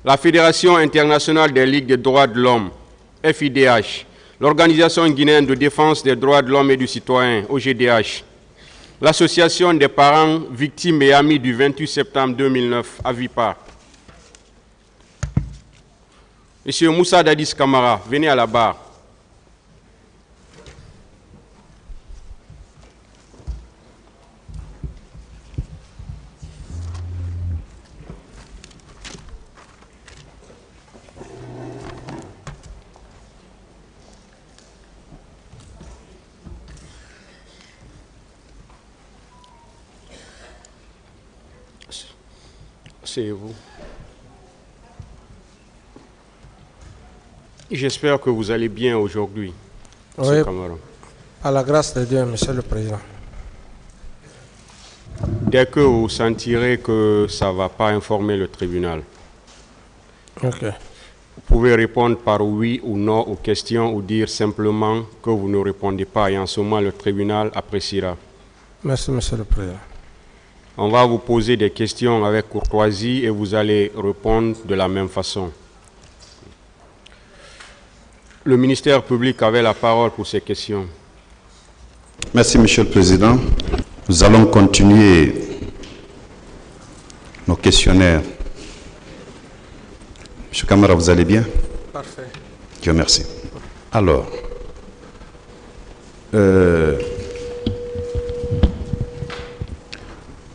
la Fédération internationale des ligues des droits de l'homme, FIDH, l'Organisation guinéenne de défense des droits de l'homme et du citoyen, OGDH, l'Association des parents, victimes et amis du 28 septembre 2009, AVIPA. Monsieur Moussa Dadis Kamara, venez à la barre. C'est vous. J'espère que vous allez bien aujourd'hui, Oui, Kamara. à la grâce de Dieu, Monsieur le Président. Dès que vous sentirez que ça ne va pas informer le tribunal, Ok. vous pouvez répondre par oui ou non aux questions ou dire simplement que vous ne répondez pas et en ce moment le tribunal appréciera. Merci, Monsieur le Président. On va vous poser des questions avec courtoisie et vous allez répondre de la même façon. Le ministère public avait la parole pour ces questions. Merci, Monsieur le Président. Nous allons continuer nos questionnaires. Monsieur Kamara, vous allez bien? Parfait. Dieu merci. Alors,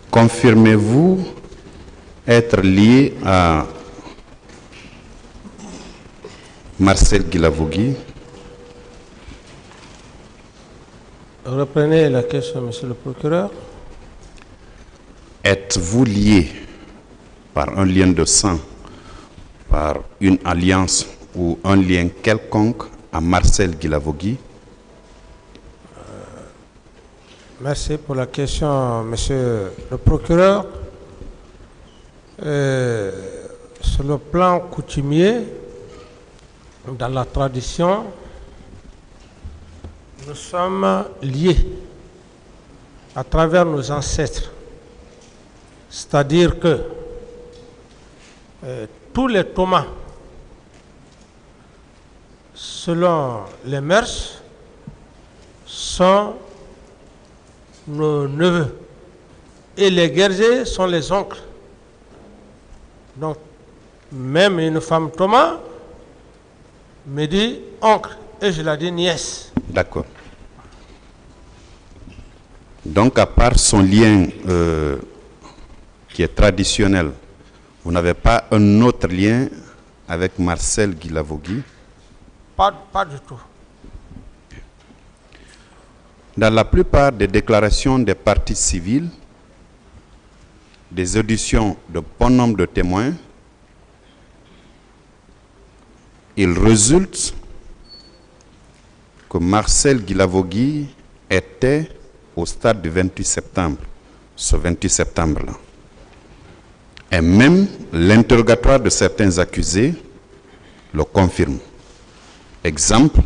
confirmez-vous être lié à Marcel Guilavogui? Reprenez la question, Monsieur le procureur. Êtes-vous lié par un lien de sang, par une alliance ou un lien quelconque à Marcel Guilavogui? Merci pour la question, Monsieur le procureur. Sur le plan coutumier, dans la tradition, nous sommes liés à travers nos ancêtres. C'est-à-dire que tous les Thomas, selon les mœurs, sont nos neveux. Et les guerriers sont les oncles. Donc, même une femme Thomas me dit oncle et je la dis nièce. D'accord. Donc, à part son lien qui est traditionnel, vous n'avez pas un autre lien avec Marcel Guilavogui? Pas du tout. Dans la plupart des déclarations des parties civiles, des auditions de bon nombre de témoins, il résulte que Marcel Guilavogui était au stade du 28 septembre, ce 28 septembre-là. Et même l'interrogatoire de certains accusés le confirme. Exemple,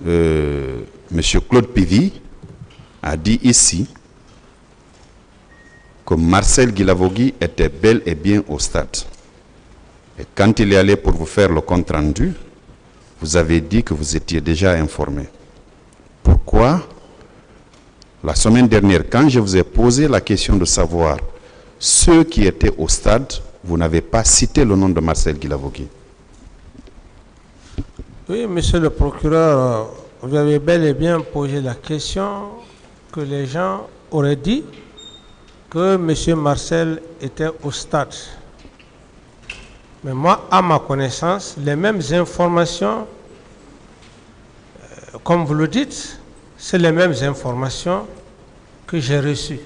M. Claude Pivy a dit ici que Marcel Guilavogui était bel et bien au stade. Et quand il est allé pour vous faire le compte-rendu, vous avez dit que vous étiez déjà informé. Pourquoi, la semaine dernière, quand je vous ai posé la question de savoir ceux qui étaient au stade, vous n'avez pas cité le nom de Marcel Guilavogui? Oui, Monsieur le procureur, vous avez bel et bien posé la question que les gens auraient dit que M. Marcel était au stade. Mais moi, à ma connaissance, les mêmes informations, comme vous le dites, c'est les mêmes informations que j'ai reçues.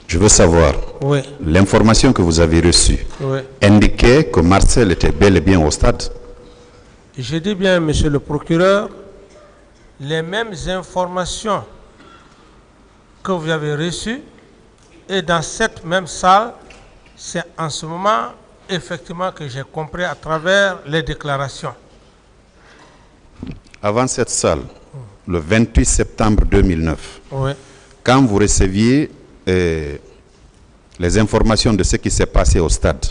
Je veux savoir, Oui, l'information que vous avez reçue oui. indiquait que Marcel était bel et bien au stade? Je dis bien, Monsieur le procureur, les mêmes informations que vous avez reçues, et dans cette même salle, c'est en ce moment, effectivement, que j'ai compris à travers les déclarations. Avant cette salle, le 28 septembre 2009, Oui, quand vous receviez les informations de ce qui s'est passé au stade.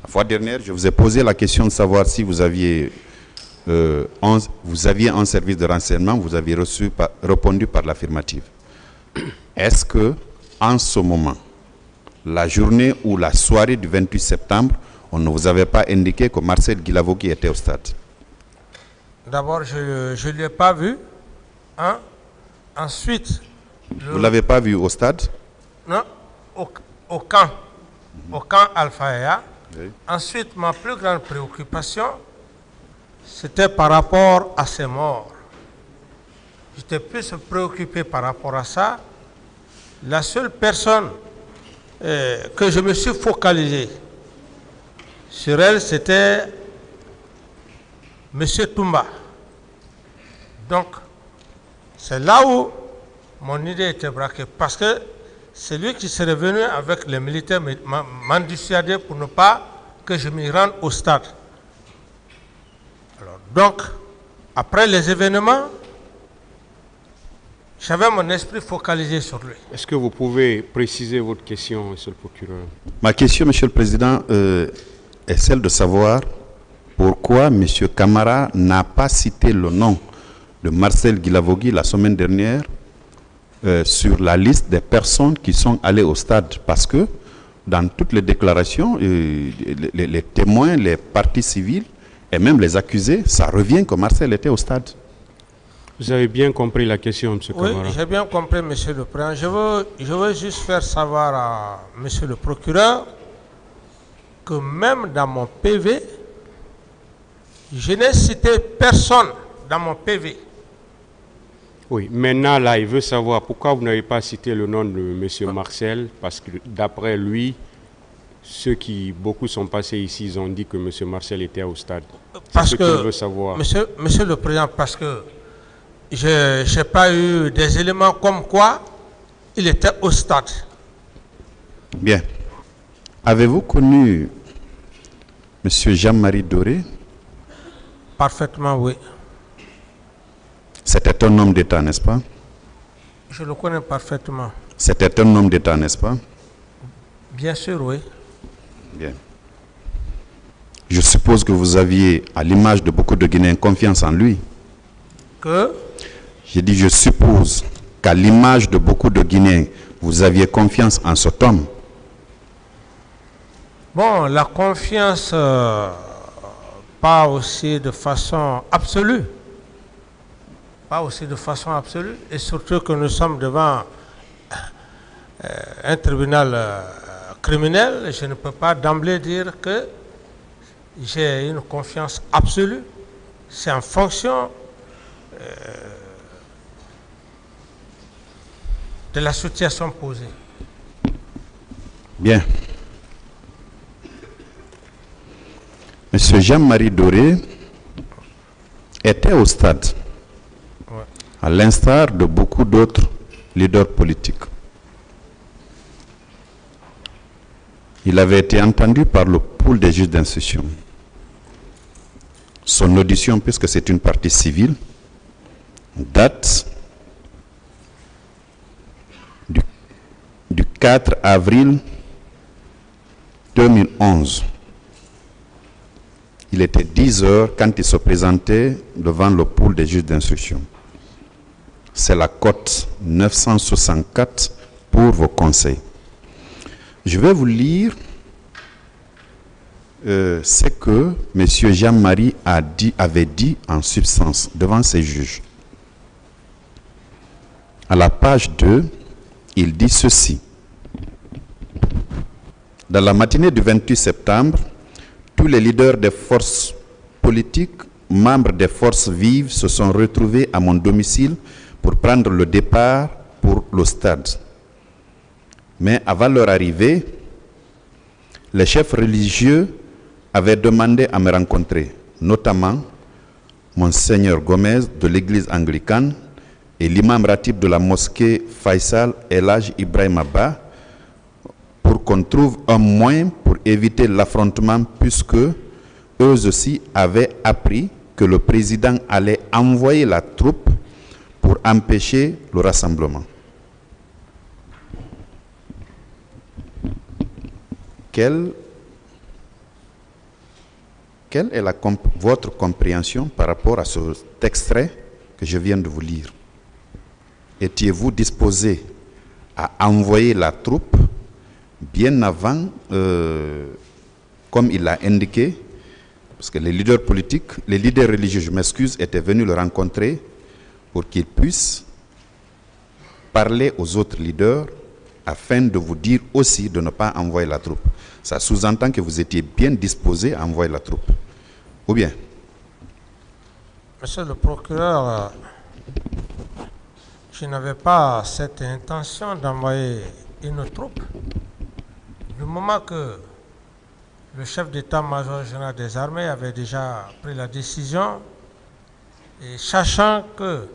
La fois dernière, je vous ai posé la question de savoir si vous aviez un service de renseignement, vous avez répondu par l'affirmative. Est-ce que, en ce moment, la journée ou la soirée du 28 septembre, on ne vous avait pas indiqué que Marcel Guilavogui était au stade? D'abord, je ne l'ai pas vu. Hein? Ensuite... Vous ne l'avez pas vu au stade? Non, au camp Alpha. Oui. Ensuite, ma plus grande préoccupation, c'était par rapport à ces morts. J'étais plus préoccupé par rapport à ça. La seule personne que je me suis focalisé sur elle, c'était M. Toumba. Donc, c'est là où mon idée était braquée. Parce que c'est lui qui serait venu avec les militaires m'en dissuader pour ne pas que je m'y rende au stade. Alors, donc, après les événements, j'avais mon esprit focalisé sur lui. Est-ce que vous pouvez préciser votre question, Monsieur le procureur? Ma question, Monsieur le Président, est celle de savoir pourquoi M. Camara n'a pas cité le nom de Marcel Guilavogui la semaine dernière sur la liste des personnes qui sont allées au stade. Parce que dans toutes les déclarations, les témoins, les parties civiles et même les accusés, ça revient que Marcel était au stade. Vous avez bien compris la question, M. Camara? Oui, j'ai bien compris, M. le Président. Je veux juste faire savoir à M. le procureur que même dans mon PV, je n'ai cité personne dans mon PV. Oui, maintenant, là, il veut savoir pourquoi vous n'avez pas cité le nom de M. Marcel, parce que d'après lui, beaucoup sont passés ici, ils ont dit que M. Marcel était au stade. Parce que, qu'il veut savoir. Monsieur le Président, parce que je n'ai pas eu des éléments comme quoi il était au stade. Bien. Avez-vous connu M. Jean-Marie Doré? Parfaitement, oui. C'était un homme d'État, n'est-ce pas? Je le connais parfaitement. C'était un homme d'État, n'est-ce pas? Bien sûr, oui. Bien. Je suppose que vous aviez, à l'image de beaucoup de Guinéens, confiance en lui. Que? J'ai dit, je suppose qu'à l'image de beaucoup de Guinéens, vous aviez confiance en cet homme. Bon, la confiance, pas aussi de façon absolue. Pas aussi de façon absolue. Et surtout que nous sommes devant un tribunal criminel. Je ne peux pas d'emblée dire que j'ai une confiance absolue. C'est en fonction de la situation posée. Bien. Monsieur Jean-Marie Doré était au stade, ouais, à l'instar de beaucoup d'autres leaders politiques. Il avait été entendu par le pool des juges d'instruction. Son audition, puisque c'est une partie civile, date du 4 avril 2011. Il était 10 heures quand il se présentait devant le pool des juges d'instruction. C'est la cote 964 pour vos conseils. Je vais vous lire ce que M. Jean-Marie avait dit en substance devant ces juges. À la page 2, il dit ceci. Dans la matinée du 28 septembre, tous les leaders des forces politiques, membres des forces vives, se sont retrouvés à mon domicile pour prendre le départ pour le stade. Mais avant leur arrivée, les chefs religieux avaient demandé à me rencontrer, notamment Monseigneur Gomez de l'église anglicane et l'imam ratib de la mosquée Faisal El Hadj Ibrahim Abba, pour qu'on trouve un moyen pour éviter l'affrontement, puisque eux aussi avaient appris que le président allait envoyer la troupe pour empêcher le rassemblement. quelle est votre compréhension par rapport à cet extrait que je viens de vous lire? Étiez-vous disposé à envoyer la troupe bien avant, comme il l'a indiqué, parce que les leaders politiques, les leaders religieux, je m'excuse, étaient venus le rencontrer pour qu'ils puissent parler aux autres leaders afin de vous dire aussi de ne pas envoyer la troupe. Ça sous-entend que vous étiez bien disposé à envoyer la troupe. Ou bien? Monsieur le procureur, je n'avais pas cette intention d'envoyer une troupe. Du moment que le chef d'état-major général des armées avait déjà pris la décision, et sachant que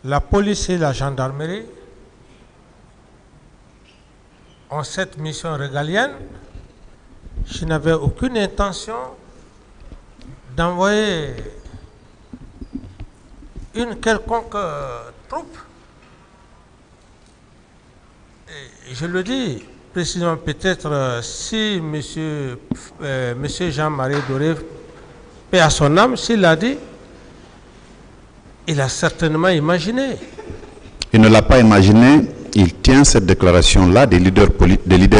la police et la gendarmerie ont cette mission régalienne, je n'avais aucune intention d'envoyer une quelconque troupe. Et je le dis précisément, peut-être si monsieur Jean-Marie Doré, paix à son âme, s'il l'a dit, il a certainement imaginé. Il ne l'a pas imaginé, il tient cette déclaration-là des leaders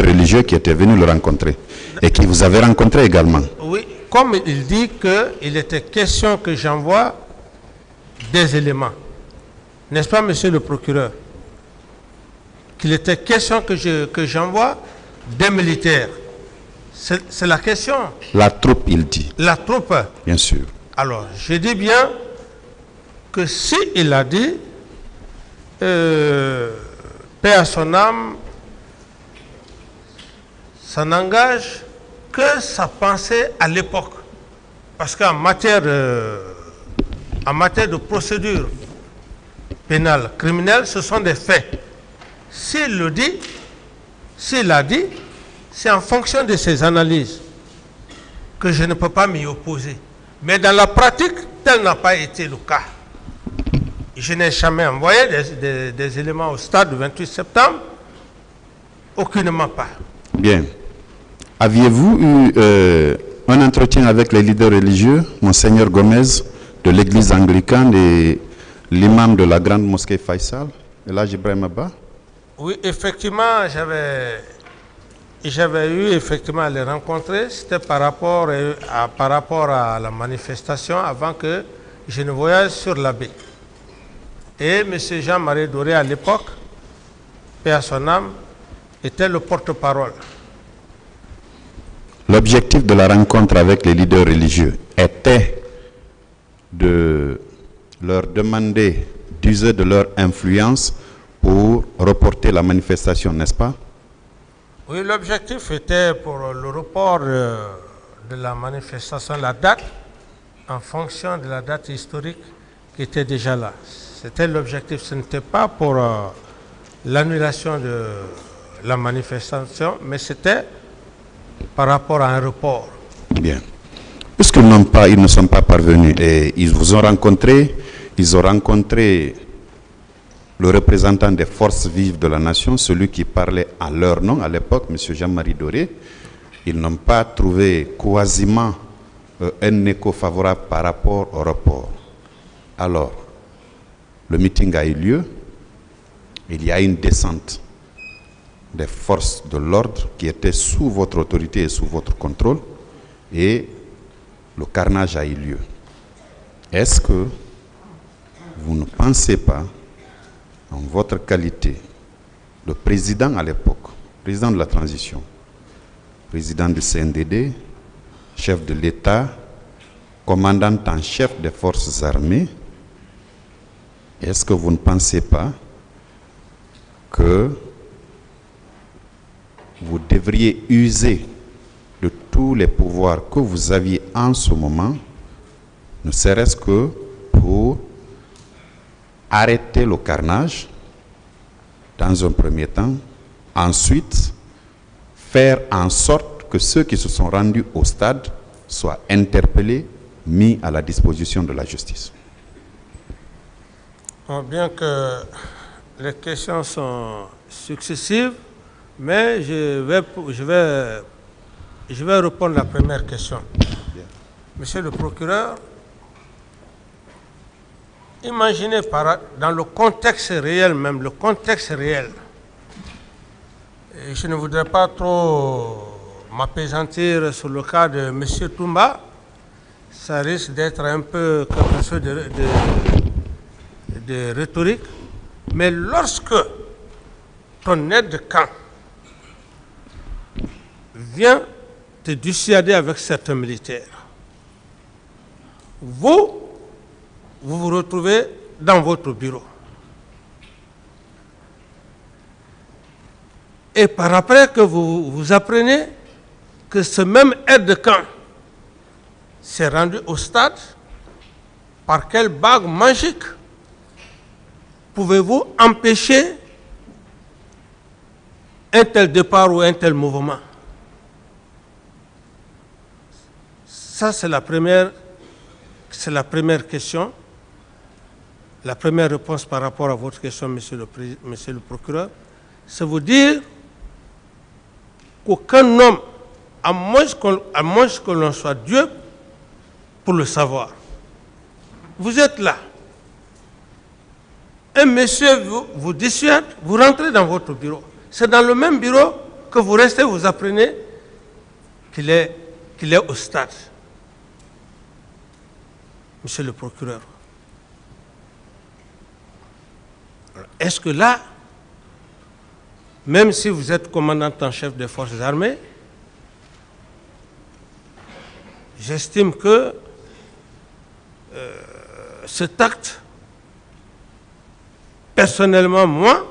religieux qui étaient venus le rencontrer et qui vous avaient rencontré également. Oui, comme il dit qu'il était question que j'envoie des éléments. N'est-ce pas, monsieur le procureur? Qu'il était question que j'envoie des militaires. C'est la question. La troupe, il dit. La troupe. Bien sûr. Alors, je dis bien que si il a dit, paix à son âme, ça n'engage que sa pensée à l'époque. Parce qu'en matière de procédure pénale, criminelle, ce sont des faits. S'il le dit, s'il l'a dit, c'est en fonction de ses analyses que je ne peux pas m'y opposer. Mais dans la pratique, tel n'a pas été le cas. Je n'ai jamais envoyé des éléments au stade du 28 septembre, aucunement pas. Bien. Aviez-vous eu un entretien avec les leaders religieux, Monseigneur Gomez de l'église anglicane et l'imam de la grande mosquée Faisal, Elhadji Ibrahima Ba? Oui, effectivement, j'avais eu effectivement à les rencontrer. C'était par rapport à la manifestation avant que je ne voyage sur la baie. Et M. Jean-Marie Doré, à l'époque, paix à son âme, était le porte-parole. L'objectif de la rencontre avec les leaders religieux était de leur demander d'user de leur influence pour reporter la manifestation, n'est-ce pas? Oui, l'objectif était pour le report de la manifestation, la date, en fonction de la date historique qui était déjà là. C'était l'objectif, ce n'était pas pour l'annulation de la manifestation, mais c'était par rapport à un report. Bien. Puisqu'ils ne sont pas parvenus et ils vous ont rencontré, ils ont rencontré le représentant des forces vives de la nation, celui qui parlait à leur nom à l'époque, M. Jean-Marie Doré. Ils n'ont pas trouvé quasiment un écho favorable par rapport au report. Alors, le meeting a eu lieu. Il y a une descente des forces de l'ordre qui étaient sous votre autorité et sous votre contrôle. Et le carnage a eu lieu. Est-ce que vous ne pensez pas, en votre qualité de président à l'époque, président de la transition, président du CNDD, chef de l'État, commandant en chef des forces armées, est-ce que vous ne pensez pas que vous devriez user de tous les pouvoirs que vous aviez en ce moment, ne serait-ce que pour arrêter le carnage dans un premier temps, ensuite faire en sorte que ceux qui se sont rendus au stade soient interpellés, mis à la disposition de la justice? Bien que les questions sont successives, mais je vais je vais répondre à la première question. Monsieur le procureur, imaginez dans le contexte réel même, le contexte réel, et je ne voudrais pas trop m'appesantir sur le cas de M. Toumba, ça risque d'être un peu quelque chose de rhétorique, mais lorsque ton aide de camp vient te dissuader avec certains militaires, vous vous retrouvez dans votre bureau. Et par après que vous apprenez que ce même aide de camp s'est rendu au stade, par quelle bague magique pouvez-vous empêcher un tel départ ou un tel mouvement? Ça, c'est la première question. La première réponse par rapport à votre question, monsieur le procureur, c'est vous dire qu'aucun homme, à moins que l'on soit Dieu, pour le savoir. Vous êtes là. Un monsieur vous dissuade, vous rentrez dans votre bureau. C'est dans le même bureau que vous restez, vous apprenez qu'il est au stade. Monsieur le procureur. Est-ce que là, même si vous êtes commandant en chef des forces armées, j'estime que cet acte, personnellement moi,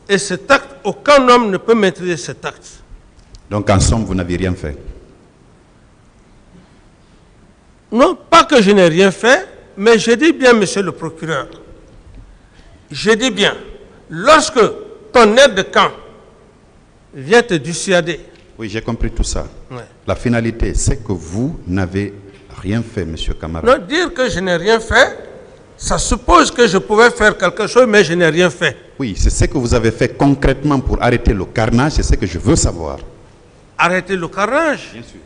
et cet acte, aucun homme ne peut maîtriser cet acte. Donc en somme, vous n'avez rien fait? Non, pas que je n'ai rien fait, mais je dis bien, monsieur le procureur, je dis bien, lorsque ton aide de camp vient te dissuader. Oui, j'ai compris tout ça. Ouais. La finalité, c'est que vous n'avez rien fait, monsieur Camara. Non, dire que je n'ai rien fait, ça suppose que je pouvais faire quelque chose, mais je n'ai rien fait. Oui, c'est ce que vous avez fait concrètement pour arrêter le carnage, c'est ce que je veux savoir. Arrêter le carnage? Bien sûr.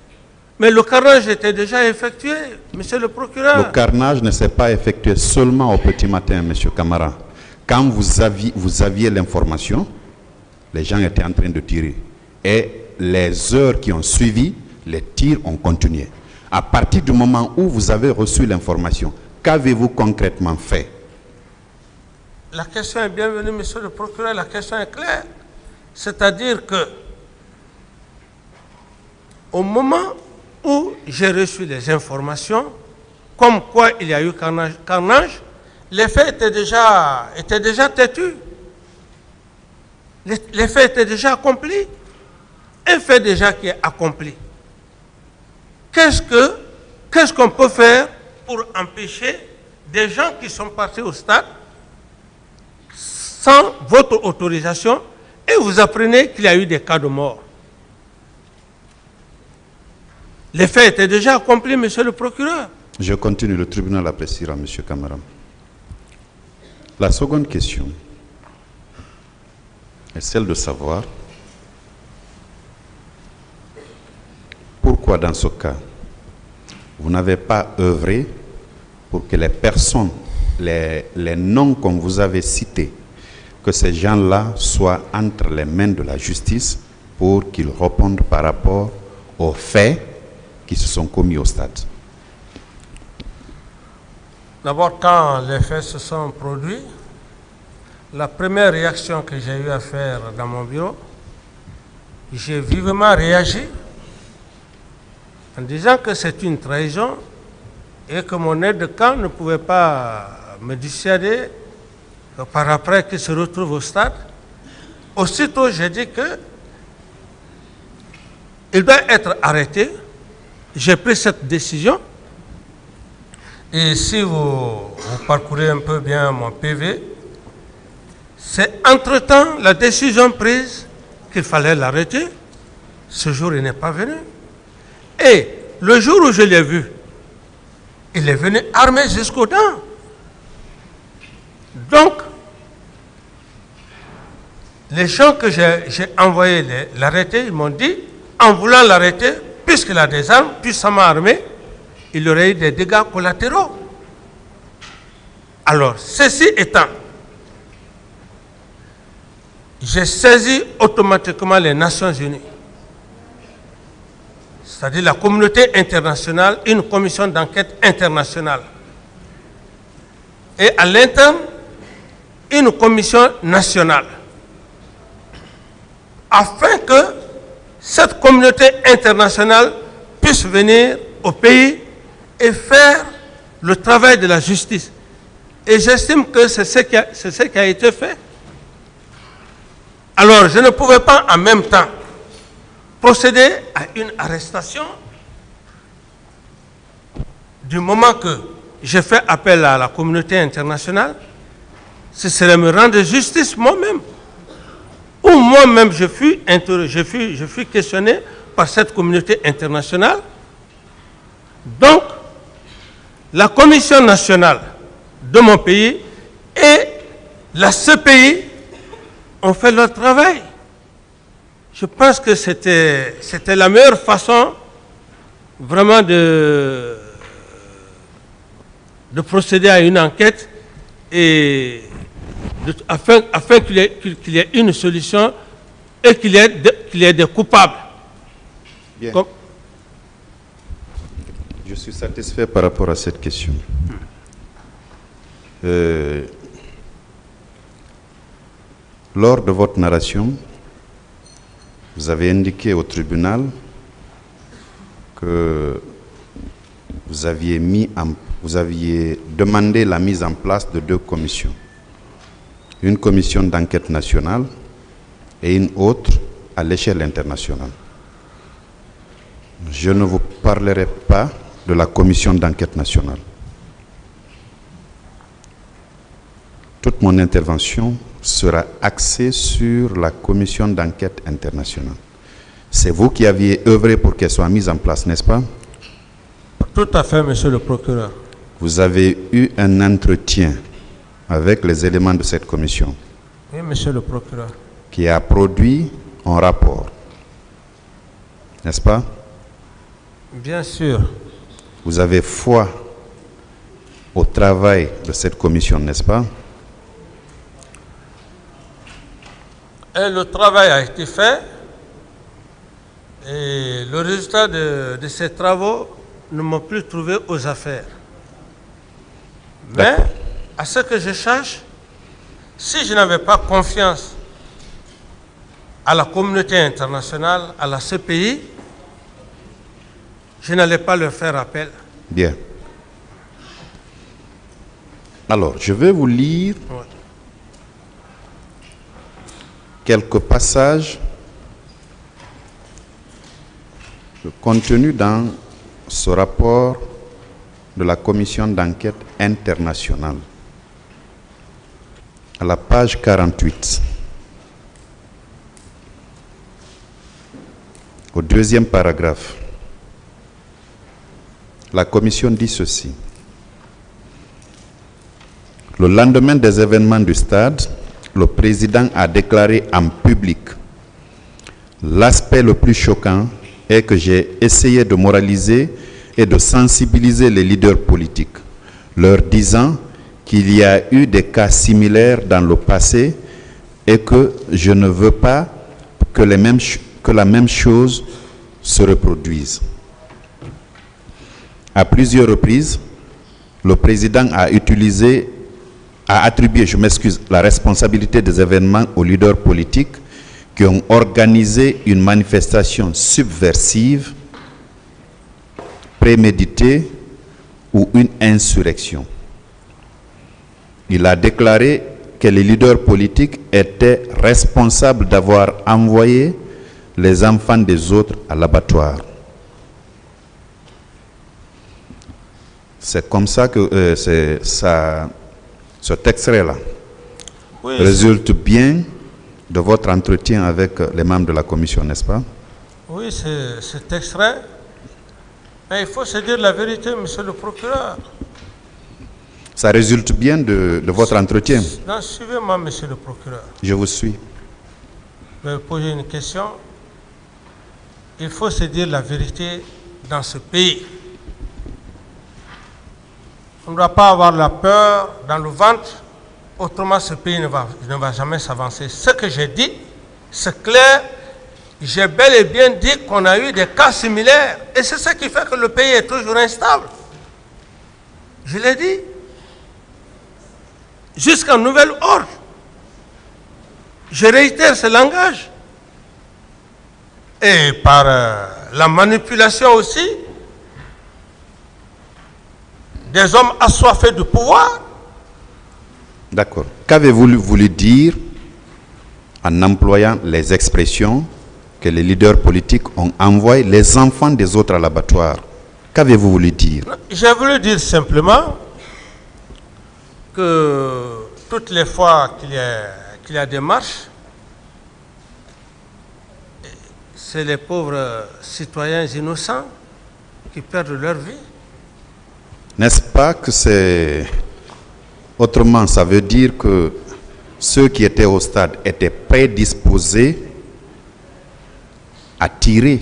Mais le carnage était déjà effectué, monsieur le procureur. Le carnage ne s'est pas effectué seulement au petit matin, monsieur Camara. Quand vous aviez l'information, les gens étaient en train de tirer. Et les heures qui ont suivi, les tirs ont continué. À partir du moment où vous avez reçu l'information, qu'avez-vous concrètement fait? La question est bienvenue, monsieur le procureur. La question est claire. C'est-à-dire que, au moment où j'ai reçu les informations, comme quoi il y a eu carnage, les faits étaient déjà têtus. Les faits étaient déjà accomplis. Un fait déjà qui est accompli. Qu'est-ce qu'on peut faire pour empêcher des gens qui sont partis au stade sans votre autorisation et vous apprenez qu'il y a eu des cas de mort? Les faits étaient déjà accomplis, monsieur le procureur. Je continue, le tribunal appréciera, monsieur Camara. La seconde question est celle de savoir pourquoi dans ce cas, vous n'avez pas œuvré pour que les personnes, les noms qu'on vous avez cités, que ces gens-là soient entre les mains de la justice pour qu'ils répondent par rapport aux faits qui se sont commis au stade. D'abord, quand les faits se sont produits, la première réaction que j'ai eu à faire dans mon bureau, j'ai vivement réagi en disant que c'est une trahison et que mon aide de camp ne pouvait pas me dissuader par après qu'il se retrouve au stade. Aussitôt, j'ai dit que il doit être arrêté. J'ai pris cette décision. Et si vous parcourez un peu bien mon PV, c'est entre-temps la décision prise qu'il fallait l'arrêter. Ce jour, il n'est pas venu. Et le jour où je l'ai vu, il est venu armé jusqu'aux dents. Donc, les gens que j'ai envoyés l'arrêter, ils m'ont dit, en voulant l'arrêter, puisqu'il a des armes puissamment armées, il aurait eu des dégâts collatéraux. Alors, ceci étant, j'ai saisi automatiquement les Nations Unies, c'est-à-dire la communauté internationale, une commission d'enquête internationale. Et à l'interne, une commission nationale. Afin que cette communauté internationale puisse venir au pays et faire le travail de la justice. Et j'estime que c'est ce qui a été fait. Alors, je ne pouvais pas en même temps procéder à une arrestation du moment que j'ai fait appel à la communauté internationale. Ce serait me rendre justice moi-même. Ou moi-même je fus questionné par cette communauté internationale. Donc, la commission nationale de mon pays et la CPI ont fait leur travail. Je pense que c'était la meilleure façon vraiment de procéder à une enquête et afin qu'il y ait une solution et qu'il y ait des coupables. Bien. Je suis satisfait par rapport à cette question. Lors de votre narration, vous avez indiqué au tribunal que vous aviez demandé la mise en place de 2 commissions. Une commission d'enquête nationale et une autre à l'échelle internationale. Je ne vous parlerai pas de la commission d'enquête nationale. Toute mon intervention sera axée sur la commission d'enquête internationale. C'est vous qui aviez œuvré pour qu'elle soit mise en place, n'est-ce pas? Tout à fait, monsieur le procureur. Vous avez eu un entretien avec les éléments de cette commission. Oui, monsieur le procureur. Qui a produit un rapport, n'est-ce pas? Bien sûr. Vous avez foi au travail de cette commission, n'est-ce pas? Et le travail a été fait et le résultat de ces travaux ne m'a plus trouvé aux affaires. Mais, à ce que je cherche, si je n'avais pas confiance à la communauté internationale, à la CPI, je n'allais pas leur faire appel. Bien. Alors, je vais vous lire quelques passages contenus dans ce rapport de la commission d'enquête internationale. À la page 48, au 2e paragraphe, la commission dit ceci. Le lendemain des événements du stade, le président a déclaré en public: l'aspect le plus choquant est que j'ai essayé de moraliser et de sensibiliser les leaders politiques, leur disant qu'il y a eu des cas similaires dans le passé et que je ne veux pas que la même chose se reproduise. À plusieurs reprises, le président a attribué, la responsabilité des événements aux leaders politiques qui ont organisé une manifestation subversive, préméditée ou une insurrection. Il a déclaré que les leaders politiques étaient responsables d'avoir envoyé les enfants des autres à l'abattoir. C'est comme ça que cet extrait-là résulte bien de votre entretien avec les membres de la commission, n'est-ce pas? Oui, cet extrait. Mais il faut se dire la vérité, monsieur le procureur. Ça résulte bien de votre entretien. Non, suivez-moi, monsieur le procureur. Je vous suis. Je vais vous poser une question. il faut se dire la vérité dans ce pays. On ne doit pas avoir la peur dans le ventre, autrement ce pays ne va jamais s'avancer. Ce que j'ai dit, c'est clair, j'ai bel et bien dit qu'on a eu des cas similaires. Et c'est ça qui fait que le pays est toujours instable. Je l'ai dit. Jusqu'à nouvel ordre. Je réitère ce langage. Et par la manipulation aussi des hommes assoiffés de pouvoir. D'accord. Qu'avez-vous voulu dire en employant les expressions que les leaders politiques ont envoyé les enfants des autres à l'abattoir? Qu'avez-vous voulu dire? J'ai voulu dire simplement que toutes les fois qu'il y a des marches, c'est les pauvres citoyens innocents qui perdent leur vie. N'est-ce pas que c'est... Autrement, ça veut dire que ceux qui étaient au stade étaient prédisposés à tirer?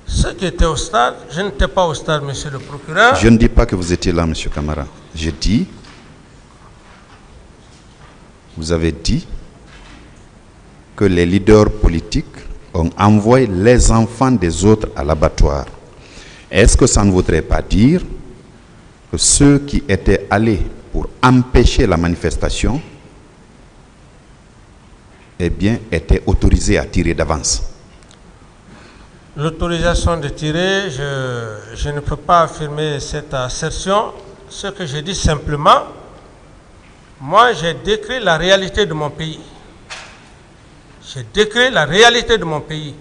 Ceux qui étaient au stade, je n'étais pas au stade, monsieur le procureur. Je ne dis pas que vous étiez là, monsieur Camara. Je dis, vous avez dit que les leaders politiques ont envoyé les enfants des autres à l'abattoir. Est-ce que ça ne voudrait pas dire que ceux qui étaient allés pour empêcher la manifestation, eh bien, étaient autorisés à tirer d'avance? L'autorisation de tirer, je ne peux pas affirmer cette assertion. Ce que je dis simplement, moi j'ai décrit la réalité de mon pays. J'ai décrit la réalité de mon pays.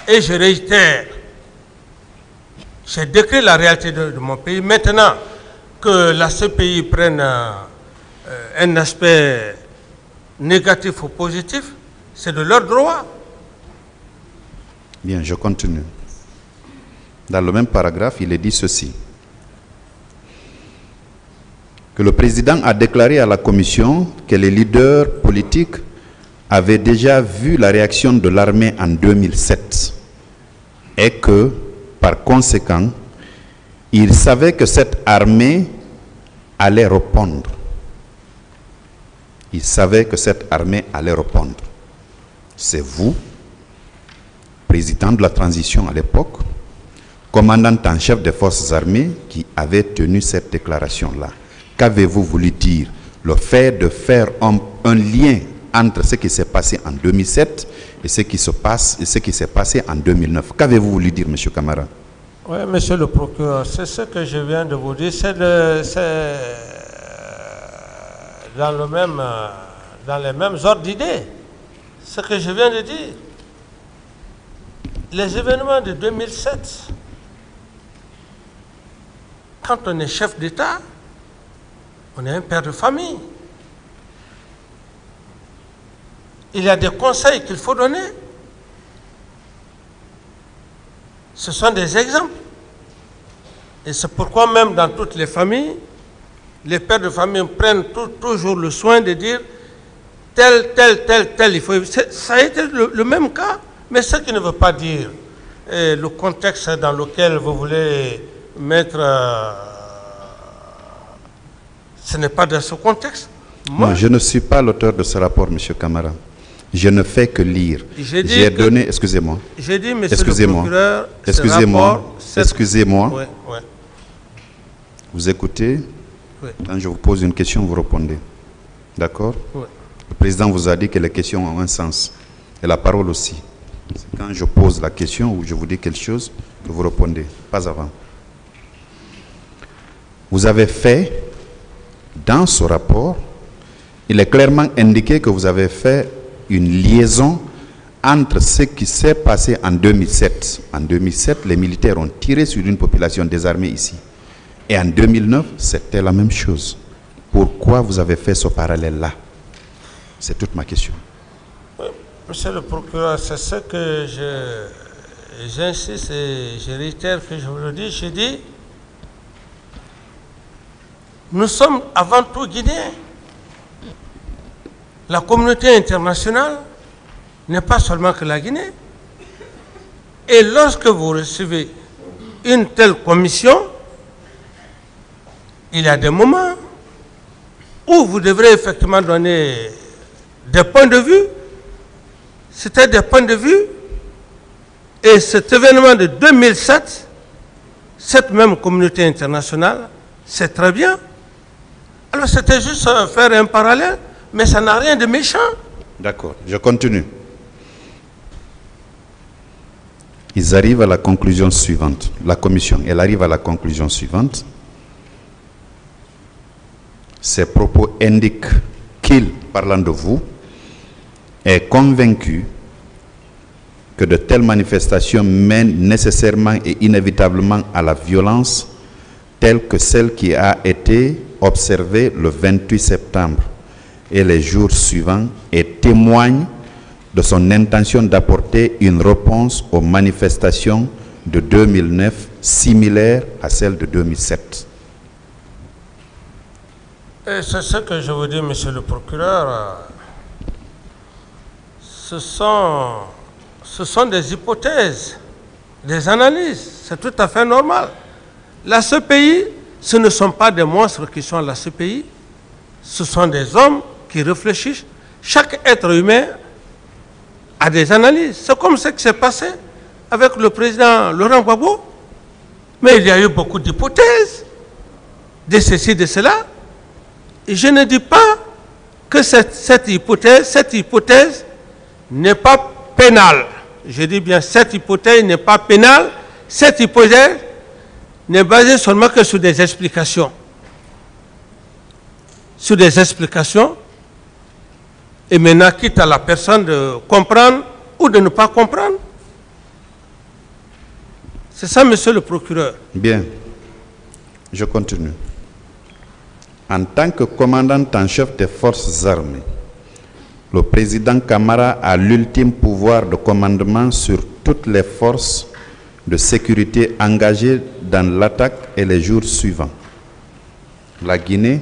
Et je réitère, j'ai décrit la réalité de mon pays. Maintenant que la CPI prenne un aspect négatif ou positif, c'est de leur droit. Bien, je continue. Dans le même paragraphe, il est dit ceci. Que le président a déclaré à la commission que les leaders politiques avaient déjà vu la réaction de l'armée en 2007 et que, par conséquent, il savait que cette armée allait répondre. Il savait que cette armée allait répondre. C'est vous, président de la transition à l'époque, commandant en chef des forces armées, qui avez tenu cette déclaration-là. Qu'avez-vous voulu dire? Le fait de faire un lien entre ce qui s'est passé en 2007 et ce qui s'est passé en 2009. Qu'avez-vous voulu dire, M. Camara? Oui, monsieur le procureur, c'est ce que je viens de vous dire. C'est dans les mêmes ordres d'idées. Ce que je viens de dire. Les événements de 2007, quand on est chef d'État, on est un père de famille. Il y a des conseils qu'il faut donner. Ce sont des exemples. Et c'est pourquoi même dans toutes les familles, les pères de famille prennent toujours le soin de dire tel, il faut... Ça a été le même cas, mais ce qui ne veut pas dire le contexte dans lequel vous voulez mettre... ce n'est pas dans ce contexte. Moi, je ne suis pas l'auteur de ce rapport, M. Camara. Je ne fais que lire. J'ai donné... Excusez-moi. J'ai dit, monsieur le procureur... Excusez-moi. Oui, oui. Vous écoutez. Oui. Quand je vous pose une question, vous répondez. D'accord? Oui. Le président vous a dit que les questions ont un sens. Et la parole aussi. C'est quand je pose la question ou je vous dis quelque chose que vous répondez. Pas avant. Vous avez fait, dans ce rapport, il est clairement indiqué que vous avez fait une liaison entre ce qui s'est passé en 2007. En 2007, les militaires ont tiré sur une population désarmée ici. Et en 2009, c'était la même chose. Pourquoi vous avez fait ce parallèle-là? C'est toute ma question. Oui, monsieur le procureur, c'est ce que j'insiste et je réitère que je vous le dis. Je dis, nous sommes avant tout Guinéens. La communauté internationale n'est pas seulement que la Guinée. Et lorsque vous recevez une telle commission, il y a des moments où vous devrez effectivement donner des points de vue. C'était des points de vue. Et cet événement de 2007, cette même communauté internationale, c'est très bien. Alors c'était juste faire un parallèle, mais ça n'a rien de méchant. D'accord, je continue. Ils arrivent à la conclusion suivante. La commission, elle arrive à la conclusion suivante. Ses propos indiquent qu'il, parlant de vous, est convaincu que de telles manifestations mènent nécessairement et inévitablement à la violence, telle que celle qui a été observée le 28 septembre et les jours suivants, et témoigne de son intention d'apporter une réponse aux manifestations de 2009 similaires à celles de 2007. Et c'est ce que je vous dis, monsieur le procureur. Ce sont des hypothèses, des analyses. C'est tout à fait normal. La CPI, ce ne sont pas des monstres qui sont à la CPI. Ce sont des hommes qui réfléchissent. Chaque être humain a des analyses. C'est comme ce qui s'est passé avec le président Laurent Gbagbo. Mais il y a eu beaucoup d'hypothèses, de ceci, de cela. Et je ne dis pas que cette hypothèse n'est pas pénale. Je dis bien, cette hypothèse n'est pas pénale. Cette hypothèse n'est basée seulement que sur des explications. Sur des explications. Et maintenant, quitte à la personne de comprendre ou de ne pas comprendre. C'est ça, monsieur le procureur. Bien. Je continue. En tant que commandant en chef des forces armées, le président Camara a l'ultime pouvoir de commandement sur toutes les forces de sécurité engagées dans l'attaque et les jours suivants. La Guinée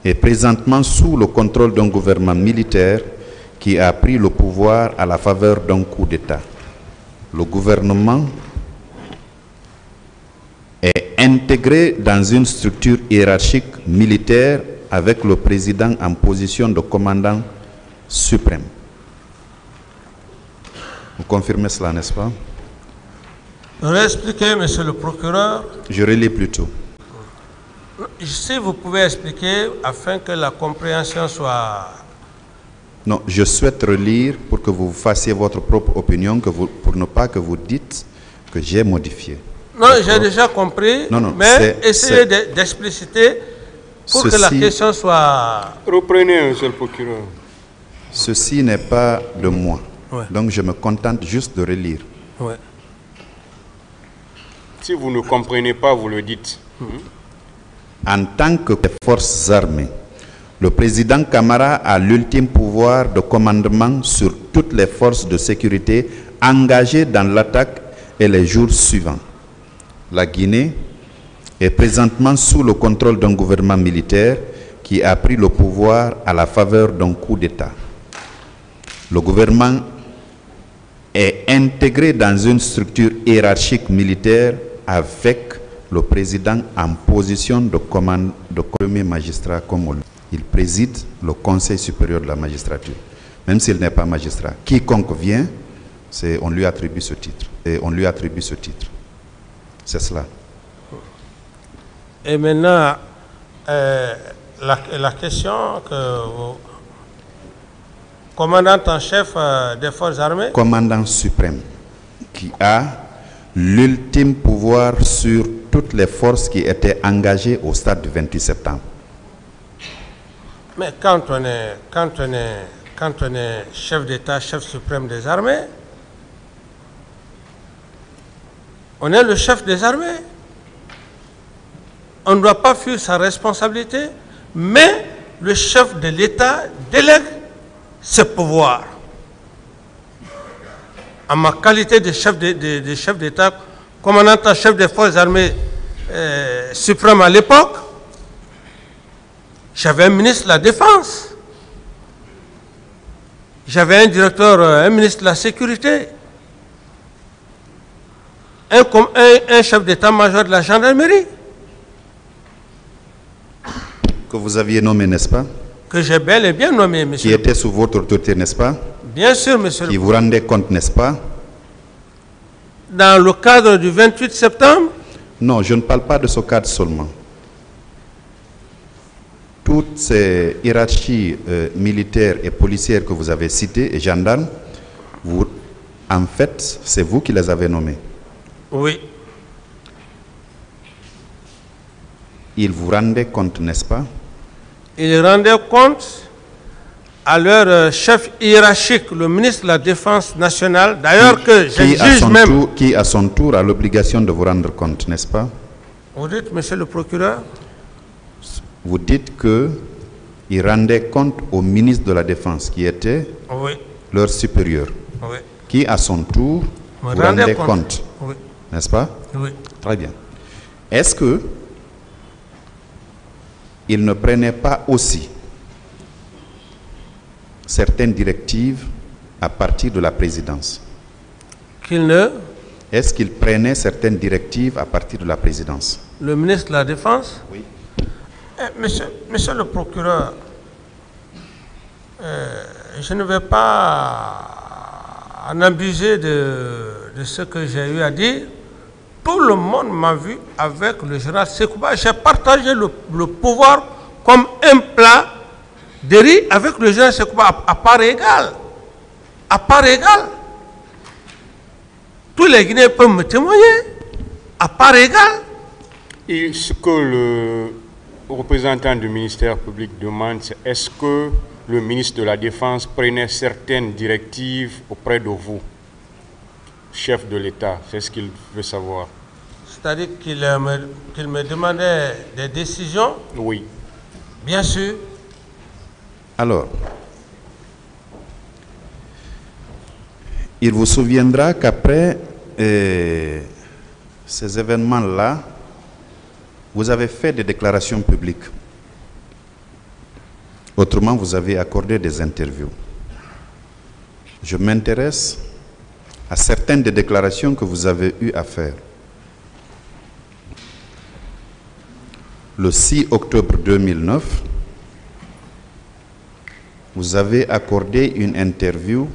est présentement sous le contrôle d'un gouvernement militaire qui a pris le pouvoir à la faveur d'un coup d'État. Le gouvernement est intégré dans une structure hiérarchique militaire avec le président en position de commandant suprême. Vous confirmez cela, n'est-ce pas? Réexpliquez, monsieur le procureur. Je relis plutôt. Si vous pouvez expliquer afin que la compréhension soit... Non, je souhaite relire pour que vous fassiez votre propre opinion, pour ne pas que vous dites que j'ai modifié. Non, j'ai déjà compris, mais essayez d'expliciter pour que la question soit... Reprenez, monsieur le procureur. Ceci n'est pas de moi. Ouais. Donc je me contente juste de relire. Ouais. Si vous ne comprenez pas, vous le dites. En tant que forces armées, le président Camara a l'ultime pouvoir de commandement sur toutes les forces de sécurité engagées dans l'attaque et les jours suivants. La Guinée est présentement sous le contrôle d'un gouvernement militaire qui a pris le pouvoir à la faveur d'un coup d'État. Le gouvernement est intégré dans une structure hiérarchique militaire avec le président en position de commande de premier magistrat comme on. Il préside le Conseil supérieur de la magistrature. Même s'il n'est pas magistrat, quiconque vient, on lui attribue ce titre. Et on lui attribue ce titre. C'est cela. Et maintenant, la question que vous... Commandant en chef des forces armées. Commandant suprême, qui a l'ultime pouvoir sur toutes les forces qui étaient engagées au stade du 28 septembre. Mais quand on est chef d'État, chef suprême des armées, on est le chef des armées. On ne doit pas fuir sa responsabilité, mais le chef de l'État délègue ses pouvoirs. En ma qualité de chef d'État, commandant en chef des forces armées suprêmes à l'époque, j'avais un ministre de la Défense. J'avais un directeur, un ministre de la Sécurité. un chef d'état-major de la gendarmerie. Que vous aviez nommé, n'est-ce pas? Que j'ai bel et bien nommé, Qui monsieur. était sous votre autorité, n'est-ce pas? Bien sûr, monsieur. Qui vous rendait compte, n'est-ce pas? Dans le cadre du 28 septembre, Non, je ne parle pas de ce cadre seulement. Toutes ces hiérarchies militaires et policières que vous avez citées, et gendarmes, en fait, c'est vous qui les avez nommées. oui. Ils vous rendaient compte, n'est-ce pas? Ils rendaient compte à leur chef hiérarchique, le ministre de la Défense nationale, d'ailleurs que je juge même. Qui, à son tour, a l'obligation de vous rendre compte, n'est-ce pas? Vous dites, monsieur le procureur? Vous dites qu'ils rendaient compte au ministre de la Défense, qui était Oui. leur supérieur, Oui. qui, à son tour, Me vous rendait rendait compte. compte, Oui. n'est-ce pas? Oui. Très bien. Est-ce que il ne prenait pas aussi certaines directives à partir de la présidence? Qu'il ne... Est-ce qu'il prenait certaines directives à partir de la présidence? Le ministre de la Défense? Oui. Monsieur le procureur, je ne vais pas en abuser de ce que j'ai eu à dire. Tout le monde m'a vu avec le général Sekouba. J'ai partagé le pouvoir comme un plat de riz avec le général Sekouba à part égale. À part égale. Tous les Guinéens peuvent me témoigner. À part égale. Et ce que le représentant du ministère public demande, c'est est-ce que le ministre de la Défense prenait certaines directives auprès de vous, chef de l'État? C'est ce qu'il veut savoir. C'est-à-dire qu'il me demandait des décisions? Oui. Bien sûr. Alors, il vous souviendra qu'après ces événements-là, vous avez fait des déclarations publiques. Autrement, vous avez accordé des interviews. Je m'intéresse à certaines des déclarations que vous avez eu à faire. Le 6 octobre 2009, vous avez accordé une interview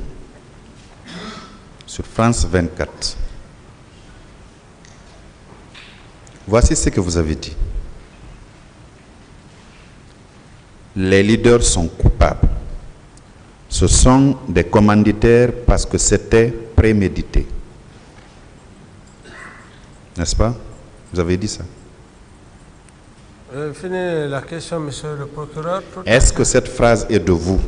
sur France 24. Voici ce que vous avez dit. Les leaders sont coupables. Ce sont des commanditaires parce que c'était prémédité. N'est-ce pas? Vous avez dit ça. Finis la question, monsieur le procureur. Est-ce que cette phrase est de vous?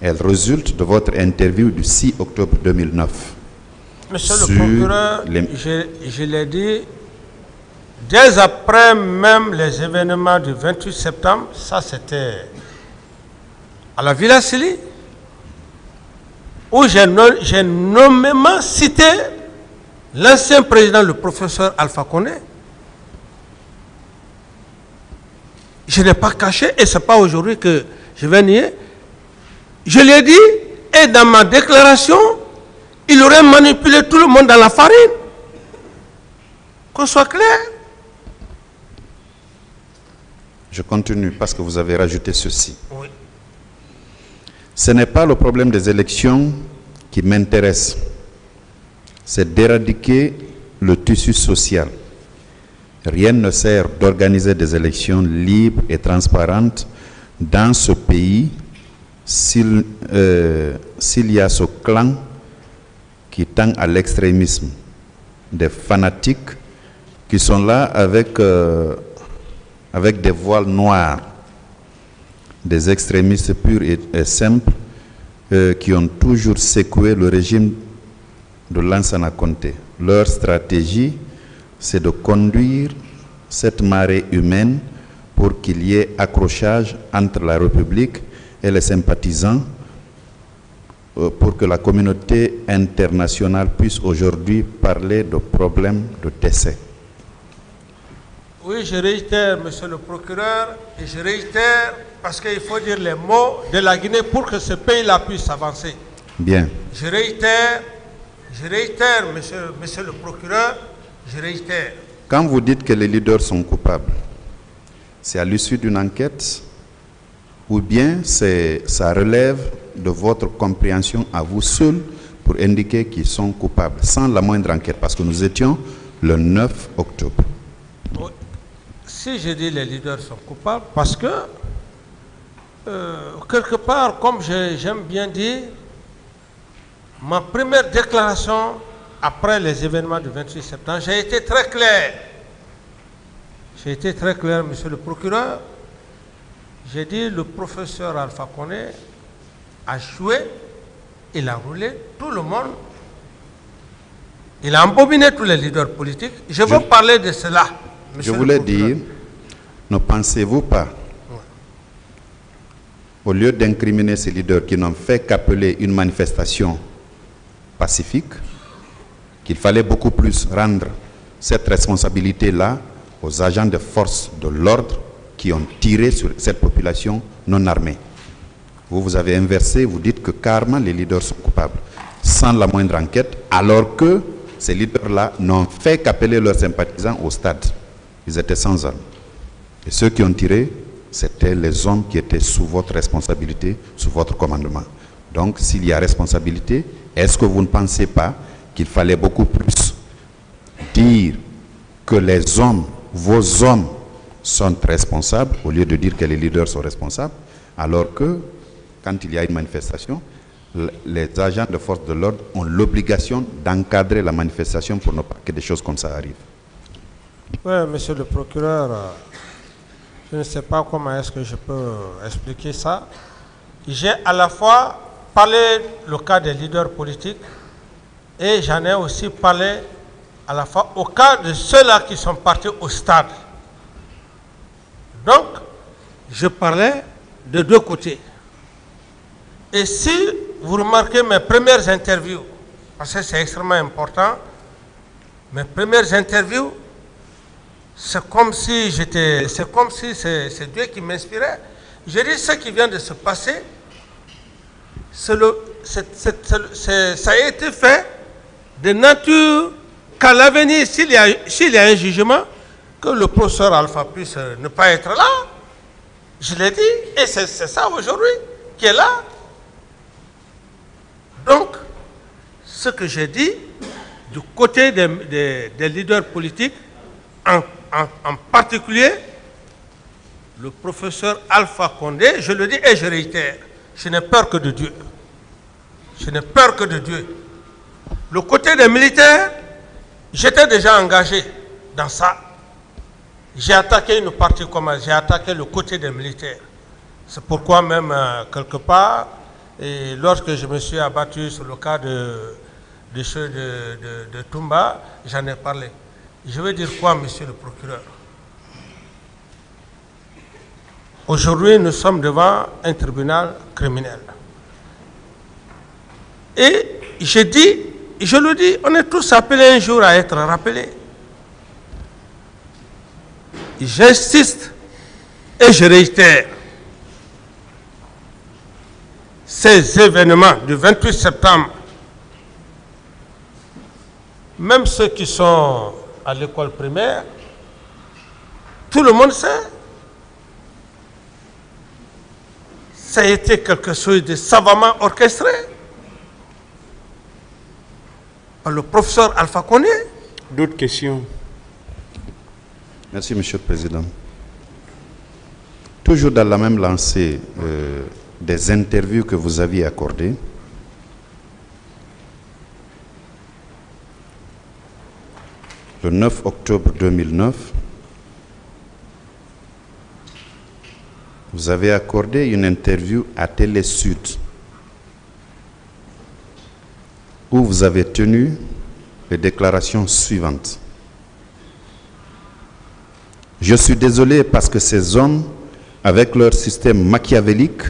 Elle résulte de votre interview du 6 octobre 2009. Monsieur le procureur, je l'ai dit, dès après même les événements du 28 septembre, ça c'était à la Villa Sili, où j'ai nommément cité l'ancien président, le professeur Alpha Condé. Je n'ai pas caché, et ce n'est pas aujourd'hui que je vais nier. Je l'ai dit, et dans ma déclaration, il aurait manipulé tout le monde dans la farine. Qu'on soit clair. Je continue parce que vous avez rajouté ceci. Oui. Ce n'est pas le problème des élections qui m'intéresse. C'est d'éradiquer le tissu social. Rien ne sert d'organiser des élections libres et transparentes dans ce pays s'il y a ce clan qui tend à l'extrémisme, des fanatiques qui sont là avec des voiles noirs, des extrémistes purs et simples qui ont toujours secoué le régime de Lansana Conté. Leur stratégie, c'est de conduire cette marée humaine pour qu'il y ait accrochage entre la République et les sympathisants pour que la communauté internationale puisse aujourd'hui parler de problèmes de décès. Oui, je réitère, monsieur le procureur, et je réitère parce qu'il faut dire les mots de la Guinée pour que ce pays-là puisse avancer. Bien. Je réitère Je réitère, monsieur le procureur, je réitère. Quand vous dites que les leaders sont coupables, c'est à l'issue d'une enquête ou bien ça relève de votre compréhension à vous seul pour indiquer qu'ils sont coupables, sans la moindre enquête, parce que nous étions le 9 octobre. Oui. Si je dis les leaders sont coupables, parce que, quelque part, comme j'aime bien dire, ma première déclaration après les événements du 28 septembre, j'ai été très clair. J'ai été très clair, monsieur le procureur. J'ai dit, le professeur Alpha Condé a joué, il a roulé tout le monde, il a embobiné tous les leaders politiques. Je veux parler de cela. Je voulais dire, ne pensez-vous pas, au lieu d'incriminer ces leaders qui n'ont fait qu'appeler une manifestation pacifique, qu'il fallait beaucoup plus rendre cette responsabilité-là aux agents de force de l'ordre qui ont tiré sur cette population non armée. Vous avez inversé, vous dites que carrément les leaders sont coupables, sans la moindre enquête, alors que ces leaders-là n'ont fait qu'appeler leurs sympathisants au stade. Ils étaient sans armes. Et ceux qui ont tiré, c'était les hommes qui étaient sous votre responsabilité, sous votre commandement. Donc, s'il y a responsabilité, est-ce que vous ne pensez pas qu'il fallait beaucoup plus dire que les hommes, vos hommes, sont responsables, au lieu de dire que les leaders sont responsables, alors que, quand il y a une manifestation, les agents de force de l'ordre ont l'obligation d'encadrer la manifestation pour ne pas que des choses comme ça arrivent. Oui, monsieur le procureur, je ne sais pas comment est-ce que je peux expliquer ça. J'ai à la fois parlé le cas des leaders politiques et j'en ai aussi parlé à la fois au cas de ceux-là qui sont partis au stade. Donc, je parlais de deux côtés. Et si vous remarquez mes premières interviews, parce que c'est extrêmement important, mes premières interviews, c'est comme si c'est Dieu qui m'inspirait. Je dis ce qui vient de se passer, ça a été fait de nature qu'à l'avenir, s'il y a un jugement, que le professeur Alpha puisse ne pas être là. Je l'ai dit, et c'est ça aujourd'hui qui est là. Donc, ce que j'ai dit, du côté des leaders politiques, en particulier, le professeur Alpha Condé, je le dis et je réitère, je n'ai peur que de Dieu. Je n'ai peur que de Dieu. Le côté des militaires, j'étais déjà engagé dans ça. J'ai attaqué une partie commun, j'ai attaqué le côté des militaires. C'est pourquoi même, quelque part, et lorsque je me suis abattu sur le cas de Toumba, j'en ai parlé. Je veux dire quoi, monsieur le procureur? Aujourd'hui, nous sommes devant un tribunal criminel. Et je dis, je le dis, on est tous appelés un jour à être rappelés. J'insiste et je réitère. Ces événements du 28 septembre, même ceux qui sont à l'école primaire, tout le monde sait. Ça a été quelque chose de savamment orchestré par le professeur Alpha Condé. D'autres questions? Merci, Monsieur le Président. Toujours dans la même lancée des interviews que vous aviez accordées, le 9 octobre 2009, vous avez accordé une interview à Télé Sud où vous avez tenu les déclarations suivantes. Je suis désolé parce que ces hommes, avec leur système machiavélique,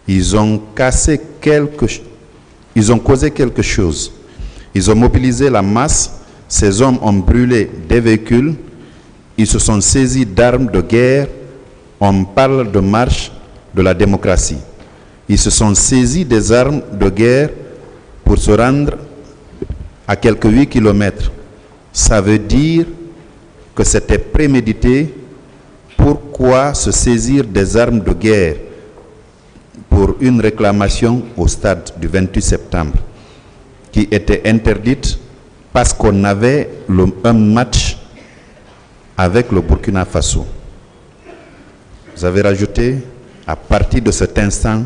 ils ont causé quelque chose. Ils ont mobilisé la masse. Ces hommes ont brûlé des véhicules. Ils se sont saisis d'armes de guerre. On parle de marche de la démocratie. Ils se sont saisis des armes de guerre pour se rendre à quelques 8 kilomètres, ça veut dire que c'était prémédité. Pourquoi se saisir des armes de guerre pour une réclamation au stade du 28 septembre qui était interdite parce qu'on avait un match avec le Burkina Faso? Vous avez rajouté, à partir de cet instant,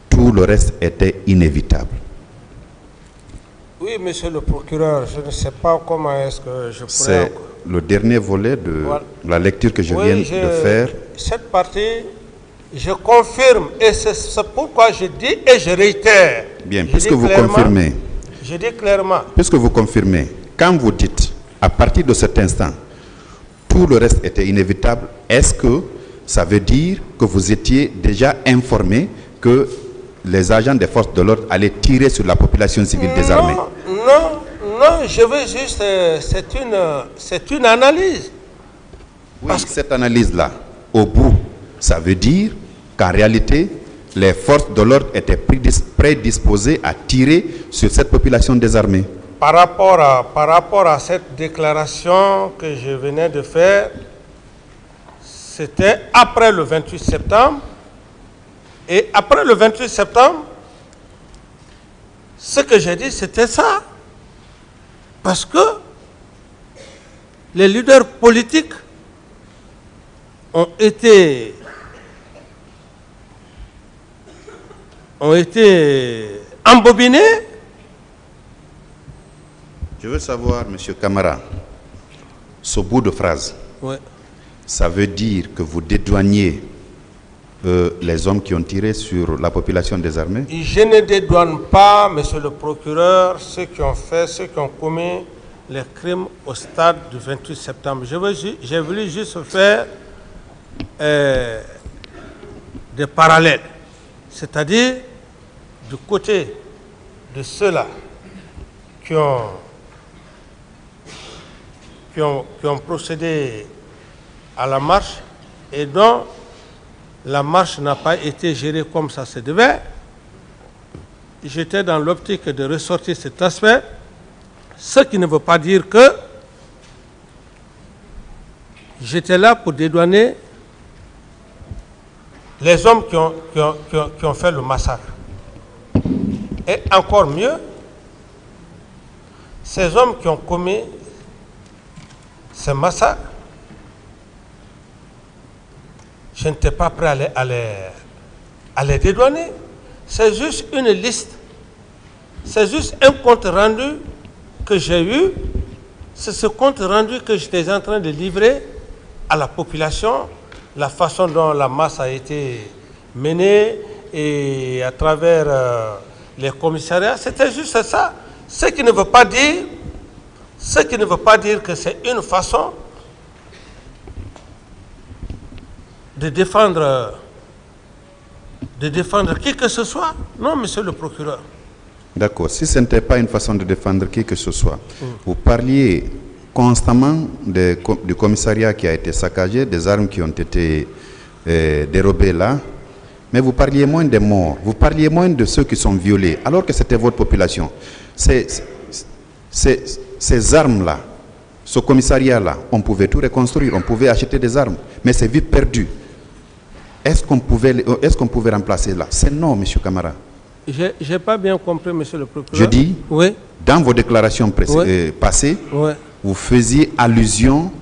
tout le reste était inévitable. Oui, monsieur le procureur, je ne sais pas comment est-ce que je pourrais... C'est le dernier volet de la lecture que je viens de faire. Cette partie, je confirme, et c'est pourquoi je dis et je réitère. Bien, puisque vous confirmez. Je dis clairement. Puisque vous confirmez, quand vous dites, à partir de cet instant, tout le reste était inévitable, est-ce que ça veut dire que vous étiez déjà informé que les agents des forces de l'ordre allaient tirer sur la population civile désarmée? Non, je veux juste... c'est une analyse. Oui, parce que cette analyse-là, au bout, ça veut dire qu'en réalité, les forces de l'ordre étaient prédisposées à tirer sur cette population désarmée. Par rapport à cette déclaration que je venais de faire, c'était après le 28 septembre. Et après le 28 septembre, ce que j'ai dit, c'était ça. Parce que les leaders politiques ont été embobinés. Je veux savoir, M. Camara, ce bout de phrase, ça veut dire que vous dédouaniez les hommes qui ont tiré sur la population désarmée? Je ne dédouane pas, monsieur le procureur, ceux qui ont commis les crimes au stade du 28 septembre. J'ai voulu juste faire des parallèles. C'est-à-dire, du côté de ceux-là qui ont procédé à la marche et dont la marche n'a pas été gérée comme ça se devait, j'étais dans l'optique de ressortir cet aspect, ce qui ne veut pas dire que j'étais là pour dédouaner les hommes qui ont fait le massacre. Et encore mieux, ces hommes qui ont commis ce massacre, je n'étais pas prêt à les dédouaner. C'est juste une liste. C'est juste un compte rendu que j'ai eu. C'est ce compte rendu que j'étais en train de livrer à la population, la façon dont la masse a été menée et à travers les commissariats. C'était juste ça. Ce qui ne veut pas dire que c'est une façon de défendre qui que ce soit. Non, monsieur le procureur. D'accord. Si ce n'était pas une façon de défendre qui que ce soit, vous parliez constamment du commissariat qui a été saccagé, des armes qui ont été dérobées là, mais vous parliez moins des morts, vous parliez moins de ceux qui sont violés, alors que c'était votre population. Ces armes-là, ce commissariat-là, on pouvait tout reconstruire, on pouvait acheter des armes, mais c'est vite perdu. Est-ce qu'on pouvait remplacer là? C'est non, M. Camara. Je n'ai pas bien compris, monsieur le procureur. Je dis, oui, dans vos déclarations passées, oui, vous faisiez allusion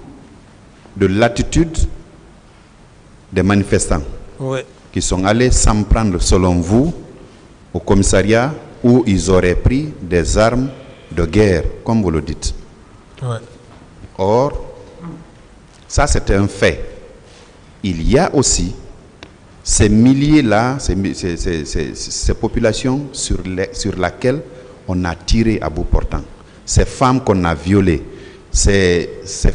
de l'attitude des manifestants oui, qui sont allés s'en prendre, selon vous, au commissariat où ils auraient pris des armes de guerre, comme vous le dites. oui. Or, ça c'était un fait. Il y a aussi ces milliers-là, ces populations sur lesquelles on a tiré à bout portant, ces femmes qu'on a violées, ces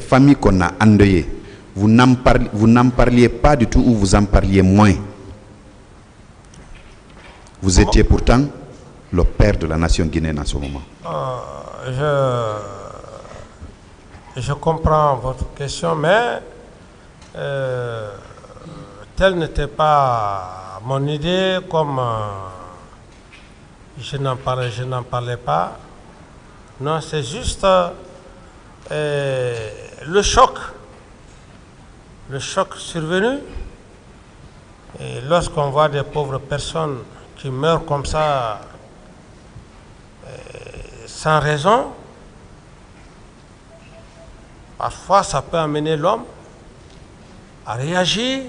familles qu'on a endeuillées. Vous n'en parliez pas du tout ou vous en parliez moins. Vous étiez pourtant le père de la nation guinéenne en ce moment. Je comprends votre question, mais telle n'était pas mon idée, comme Je n'en parlais pas. Non, c'est juste le choc survenu. Et lorsqu'on voit des pauvres personnes qui meurent comme ça, sans raison, parfois ça peut amener l'homme à réagir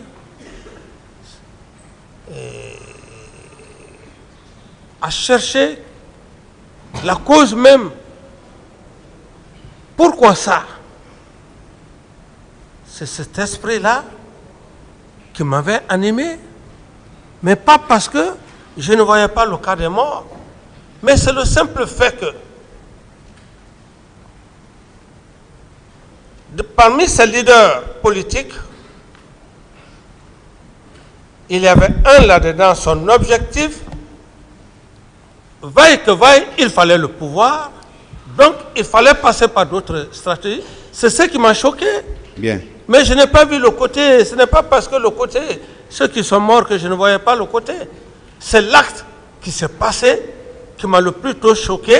et à chercher la cause même. Pourquoi ça? C'est cet esprit-là qui m'avait animé, mais pas parce que je ne voyais pas le cas des morts, mais c'est le simple fait que parmi ces leaders politiques, il y avait un là-dedans, son objectif, vaille que vaille, il fallait le pouvoir, donc il fallait passer par d'autres stratégies. C'est ce qui m'a choqué. Bien. Mais je n'ai pas vu le côté, ce n'est pas parce que le côté, ceux qui sont morts que je ne voyais pas le côté. C'est l'acte qui s'est passé qui m'a le plus tôt choqué.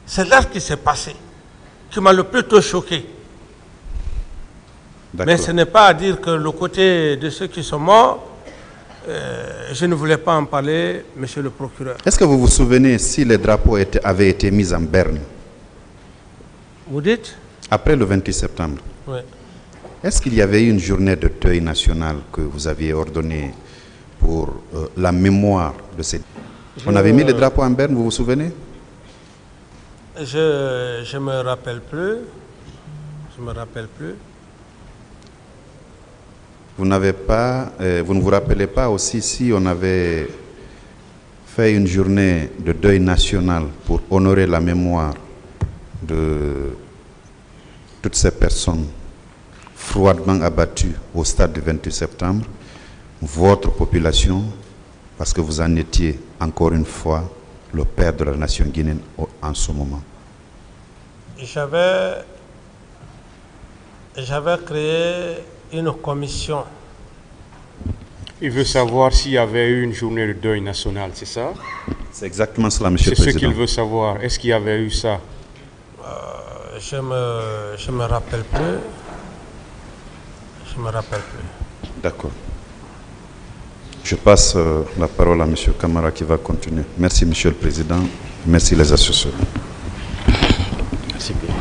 C'est l'acte qui s'est passé qui m'a le plus tôt choqué. Mais ce n'est pas à dire que le côté de ceux qui sont morts, je ne voulais pas en parler, monsieur le procureur. Est-ce que vous vous souvenez si les drapeaux avaient été mis en berne? Vous dites? Après le 28 septembre. Oui. Est-ce qu'il y avait une journée de deuil national que vous aviez ordonnée pour la mémoire de ces... On avait mis les drapeaux en berne, vous vous souvenez? Je me rappelle plus. Je me rappelle plus. Vous n'avez pas, vous ne vous rappelez pas aussi si on avait fait une journée de deuil national pour honorer la mémoire de toutes ces personnes froidement abattues au stade du 28 septembre, votre population, parce que vous en étiez encore une fois le père de la nation guinéenne en ce moment? J'avais créé une commission. Il veut savoir s'il y avait eu une journée de deuil national, c'est ça? C'est exactement cela, monsieur le Président. C'est ce qu'il veut savoir. Est-ce qu'il y avait eu ça? Je me rappelle plus. Je me rappelle plus. D'accord. Je passe la parole à monsieur Camara qui va continuer. Merci, monsieur le Président. Merci, les assesseurs. Merci bien.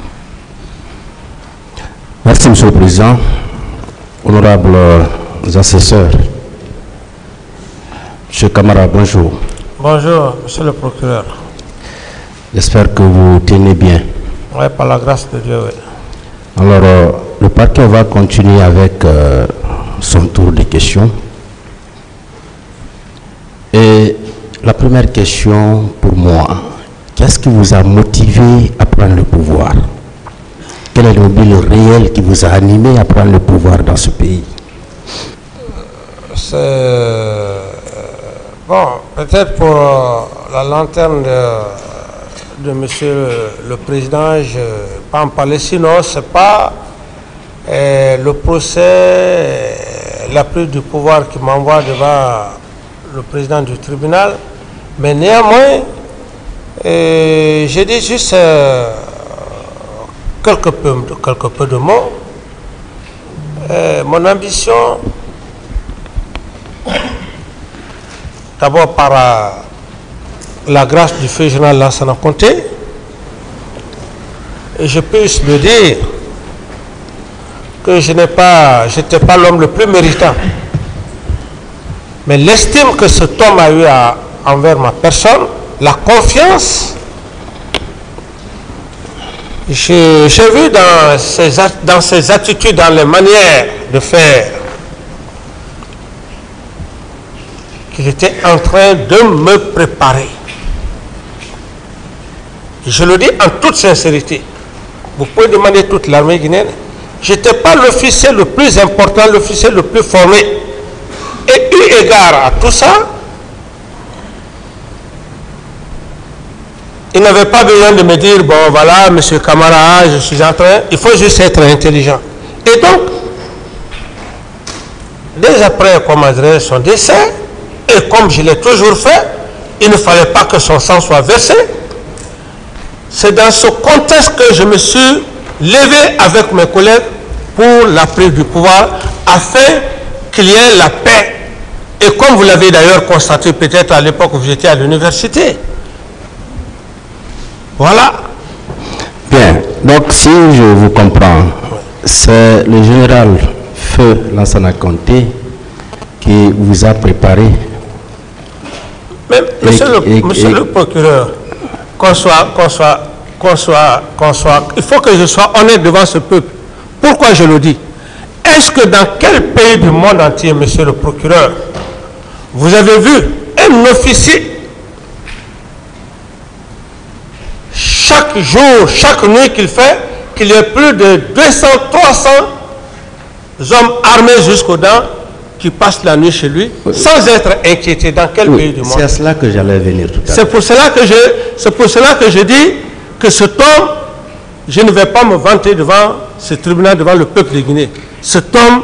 Merci, monsieur le Président. Honorables assesseurs. Monsieur Camara, bonjour. Bonjour, monsieur le procureur. J'espère que vous tenez bien. Oui, par la grâce de Dieu, oui. Alors, le parquet va continuer avec son tour de questions. Et la première question pour moi, qu'est-ce qui vous a motivé à prendre le pouvoir? Quel est le mobile réel qui vous a animé à prendre le pouvoir dans ce pays? Bon, peut-être pour la lanterne de monsieur le Président, je ne vais pas en parler, sinon ce n'est pas le procès, la prise du pouvoir qui m'envoie devant le président du tribunal, mais néanmoins, j'ai dit juste quelques peu de mots. Mon ambition, d'abord par la grâce du feu général Lansana Conté, et je puisse le dire que je n'étais pas l'homme le plus méritant. Mais l'estime que cet homme a eu envers ma personne, la confiance, j'ai vu dans ses attitudes, dans les manières de faire, qu'il était en train de me préparer. Je le dis en toute sincérité. Vous pouvez demander toute l'armée guinéenne. Je n'étais pas l'officier le plus important, l'officier le plus formé. Et eu égard à tout ça, il n'avait pas besoin de me dire, bon voilà, monsieur Camara, je suis en train, il faut juste être intelligent. Et donc, dès après qu'on m'a donné son décès, et comme je l'ai toujours fait, il ne fallait pas que son sang soit versé. C'est dans ce contexte que je me suis levé avec mes collègues pour la prise du pouvoir afin qu'il y ait la paix. Et comme vous l'avez d'ailleurs constaté peut-être à l'époque où vous étiez à l'université. Voilà. Bien, donc si je vous comprends, c'est le général Feu Lansana Conté qui vous a préparé. Mais, monsieur le procureur, il faut que je sois honnête devant ce peuple. Pourquoi je le dis? Est-ce que dans quel pays du monde entier, monsieur le procureur, vous avez vu un officier chaque jour, chaque nuit qu'il fait, qu'il y ait plus de 200, 300 hommes armés jusqu'aux dents qui passent la nuit chez lui sans être inquiétés? Dans quel pays du monde? C'est à cela que j'allais venir tout à l'heure. C'est pour cela que je dis que cet homme, je ne vais pas me vanter devant ce tribunal, devant le peuple de Guinée. Cet homme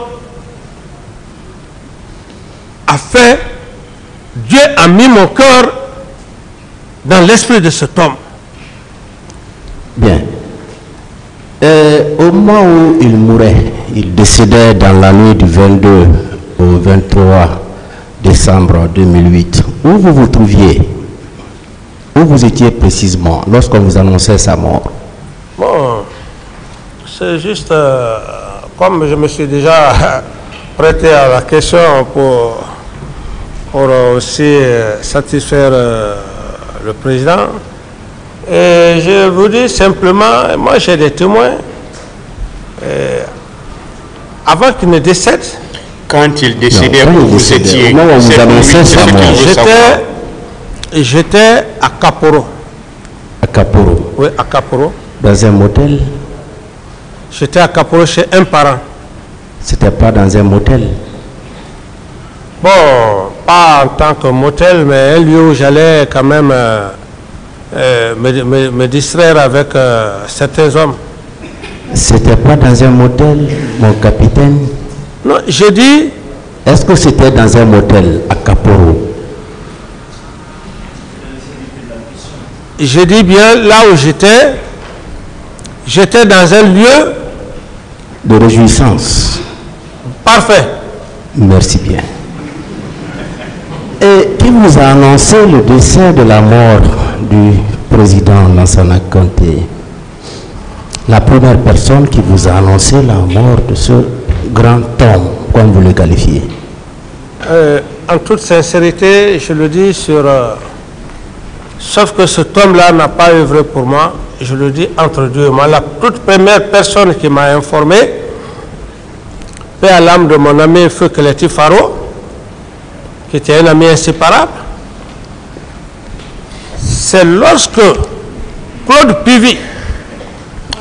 a fait, Dieu a mis mon cœur dans l'esprit de cet homme. Bien. Au moment où il mourait, il décédait dans la nuit du 22 au 23 décembre 2008. Où vous vous trouviez? Où vous étiez précisément lorsqu'on vous annonçait sa mort? Bon, c'est juste, comme je me suis déjà prêté à la question pour aussi satisfaire le président, et je vous dis simplement, moi j'ai des témoins, avant qu'il ne décède. Quand il décédait, vous étiez. J'étais à Kaporo. À Kaporo? Oui, à Kaporo. Dans un motel? J'étais à Kaporo chez un parent. C'était pas dans un motel? Bon, pas en tant que motel, mais un lieu où j'allais quand même me distraire avec certains hommes. C'était pas dans un motel, mon capitaine? Non, j'ai dit... Est-ce que c'était dans un motel à Kaporo? J'ai dit bien, là où j'étais dans un lieu... de réjouissance. Parfait. Merci bien. Et qui vous a annoncé le décès de la mort du président Lansana Conté? La première personne qui vous a annoncé la mort de ce grand homme, comme vous le qualifiez? En toute sincérité, je le dis sauf que cet homme-là n'a pas œuvré pour moi, je le dis entre Dieu et moi. La toute première personne qui m'a informé, paix à l'âme de mon ami Feu Keleti Faro, qui était un ami inséparable, c'est lorsque Claude Pivy...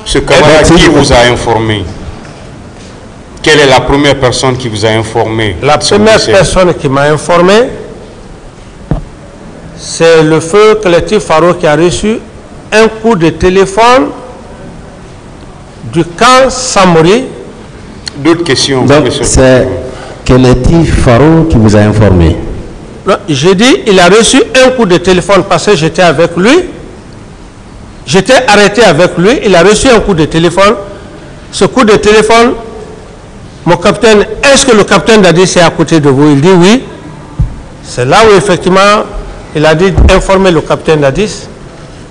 Ce camarade qui vous a informé? Quelle est la première personne qui vous a informé? La première personne qui m'a informé, c'est le Feu Keleti Faro qui a reçu un coup de téléphone du camp Samori. D'autres questions? Donc c'est Keleti Faro qui vous a informé? J'ai dit, il a reçu un coup de téléphone parce que j'étais avec lui. J'étais arrêté avec lui, il a reçu un coup de téléphone. Ce coup de téléphone, mon capitaine, est-ce que le capitaine Dadis est à côté de vous? Il dit oui. C'est là où effectivement, il a dit informer le capitaine Dadis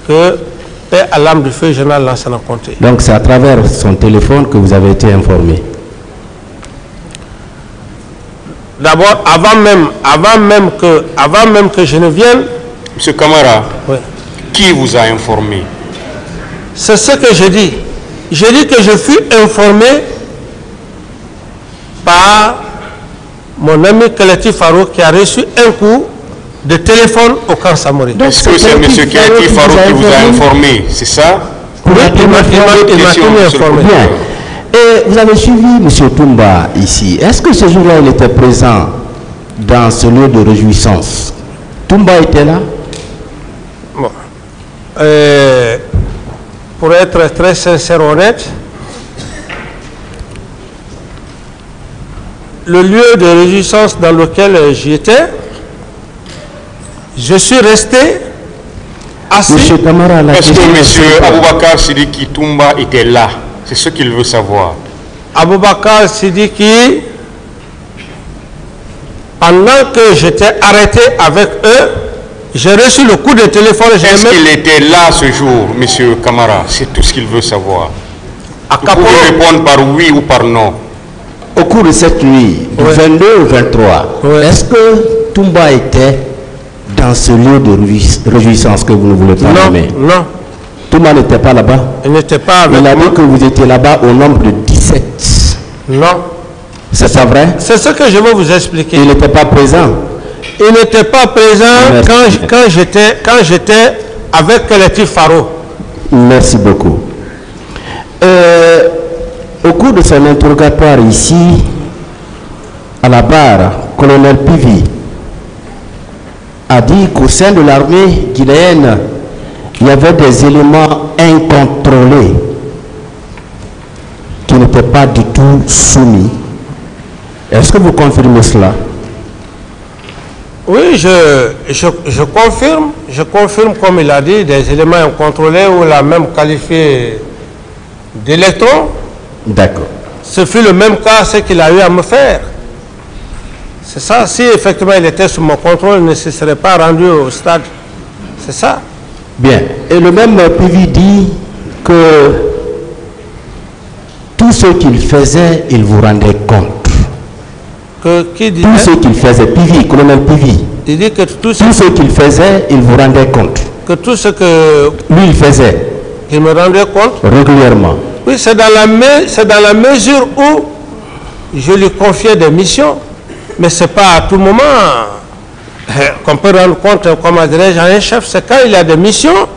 que paix à l'âme du feu général Lansana Conté. Donc c'est à travers son téléphone que vous avez été informé? D'abord, avant même que je ne vienne... Monsieur Camara, oui. Qui vous a informé? C'est ce que je dis. J'ai dit que je fus informé par mon ami Keleti Faro qui a reçu un coup de téléphone au camp Samori. Est-ce que c'est M. Keleti Faro qui vous a informé? C'est ça? Oui, il m'a informé. Bien. Et vous avez suivi M. Toumba ici. Est-ce que ce jour-là, il était présent dans ce lieu de réjouissance? Toumba était là? Bon. Pour être très sincère, honnête, le lieu de réjouissance dans lequel j'étais, Je suis resté assis. Monsieur Camara, la Est-ce question que est M. simple. Aboubakar Sidiki Toumba était là? C'est ce qu'il veut savoir. Aboubakar Sidiki, pendant que j'étais arrêté avec eux, j'ai reçu le coup de téléphone. Est-ce qu'il était là ce jour, M. Camara? C'est tout ce qu'il veut savoir. À Vous pouvez Kaporo. répondre par oui ou par non. Au cours de cette nuit, du Ouais. 22 au 23, Ouais. est-ce que Toumba était dans ce lieu de réjouissance que vous ne voulez pas Non, nommer? non, Toumba n'était pas là-bas. il n'était pas avec Il a moi. dit que vous étiez là-bas au nombre de 17. Non. C'est pas vrai? C'est ce que je vais vous expliquer. Il n'était pas présent. Il n'était pas présent Merci. quand j'étais avec Latif Faro. Merci beaucoup. Au cours de son interrogatoire ici, à la barre, colonel Pivi a dit qu'au sein de l'armée guinéenne, il y avait des éléments incontrôlés qui n'étaient pas du tout soumis. Est-ce que vous confirmez cela? Oui, je confirme comme il a dit, des éléments incontrôlés ou l'a même qualifié d'électron. D'accord. Ce fut le même cas, ce qu'il a eu à me faire. C'est ça, si effectivement il était sous mon contrôle, il ne se serait pas rendu au stade. C'est ça. Bien. Et le même Pivi dit que tout ce qu'il faisait, il vous rendait compte. Qui Tout ce disait, qu'il faisait, Pivi, colonel Pivi, il dit que tout tout ce qu'il faisait, il vous rendait compte. ce que Lui, il faisait il me rendait compte, régulièrement. oui, c'est dans la mesure où je lui confiais des missions, mais c'est pas à tout moment qu'on peut rendre compte, comment dirais-je, à un chef. C'est quand il y a des missions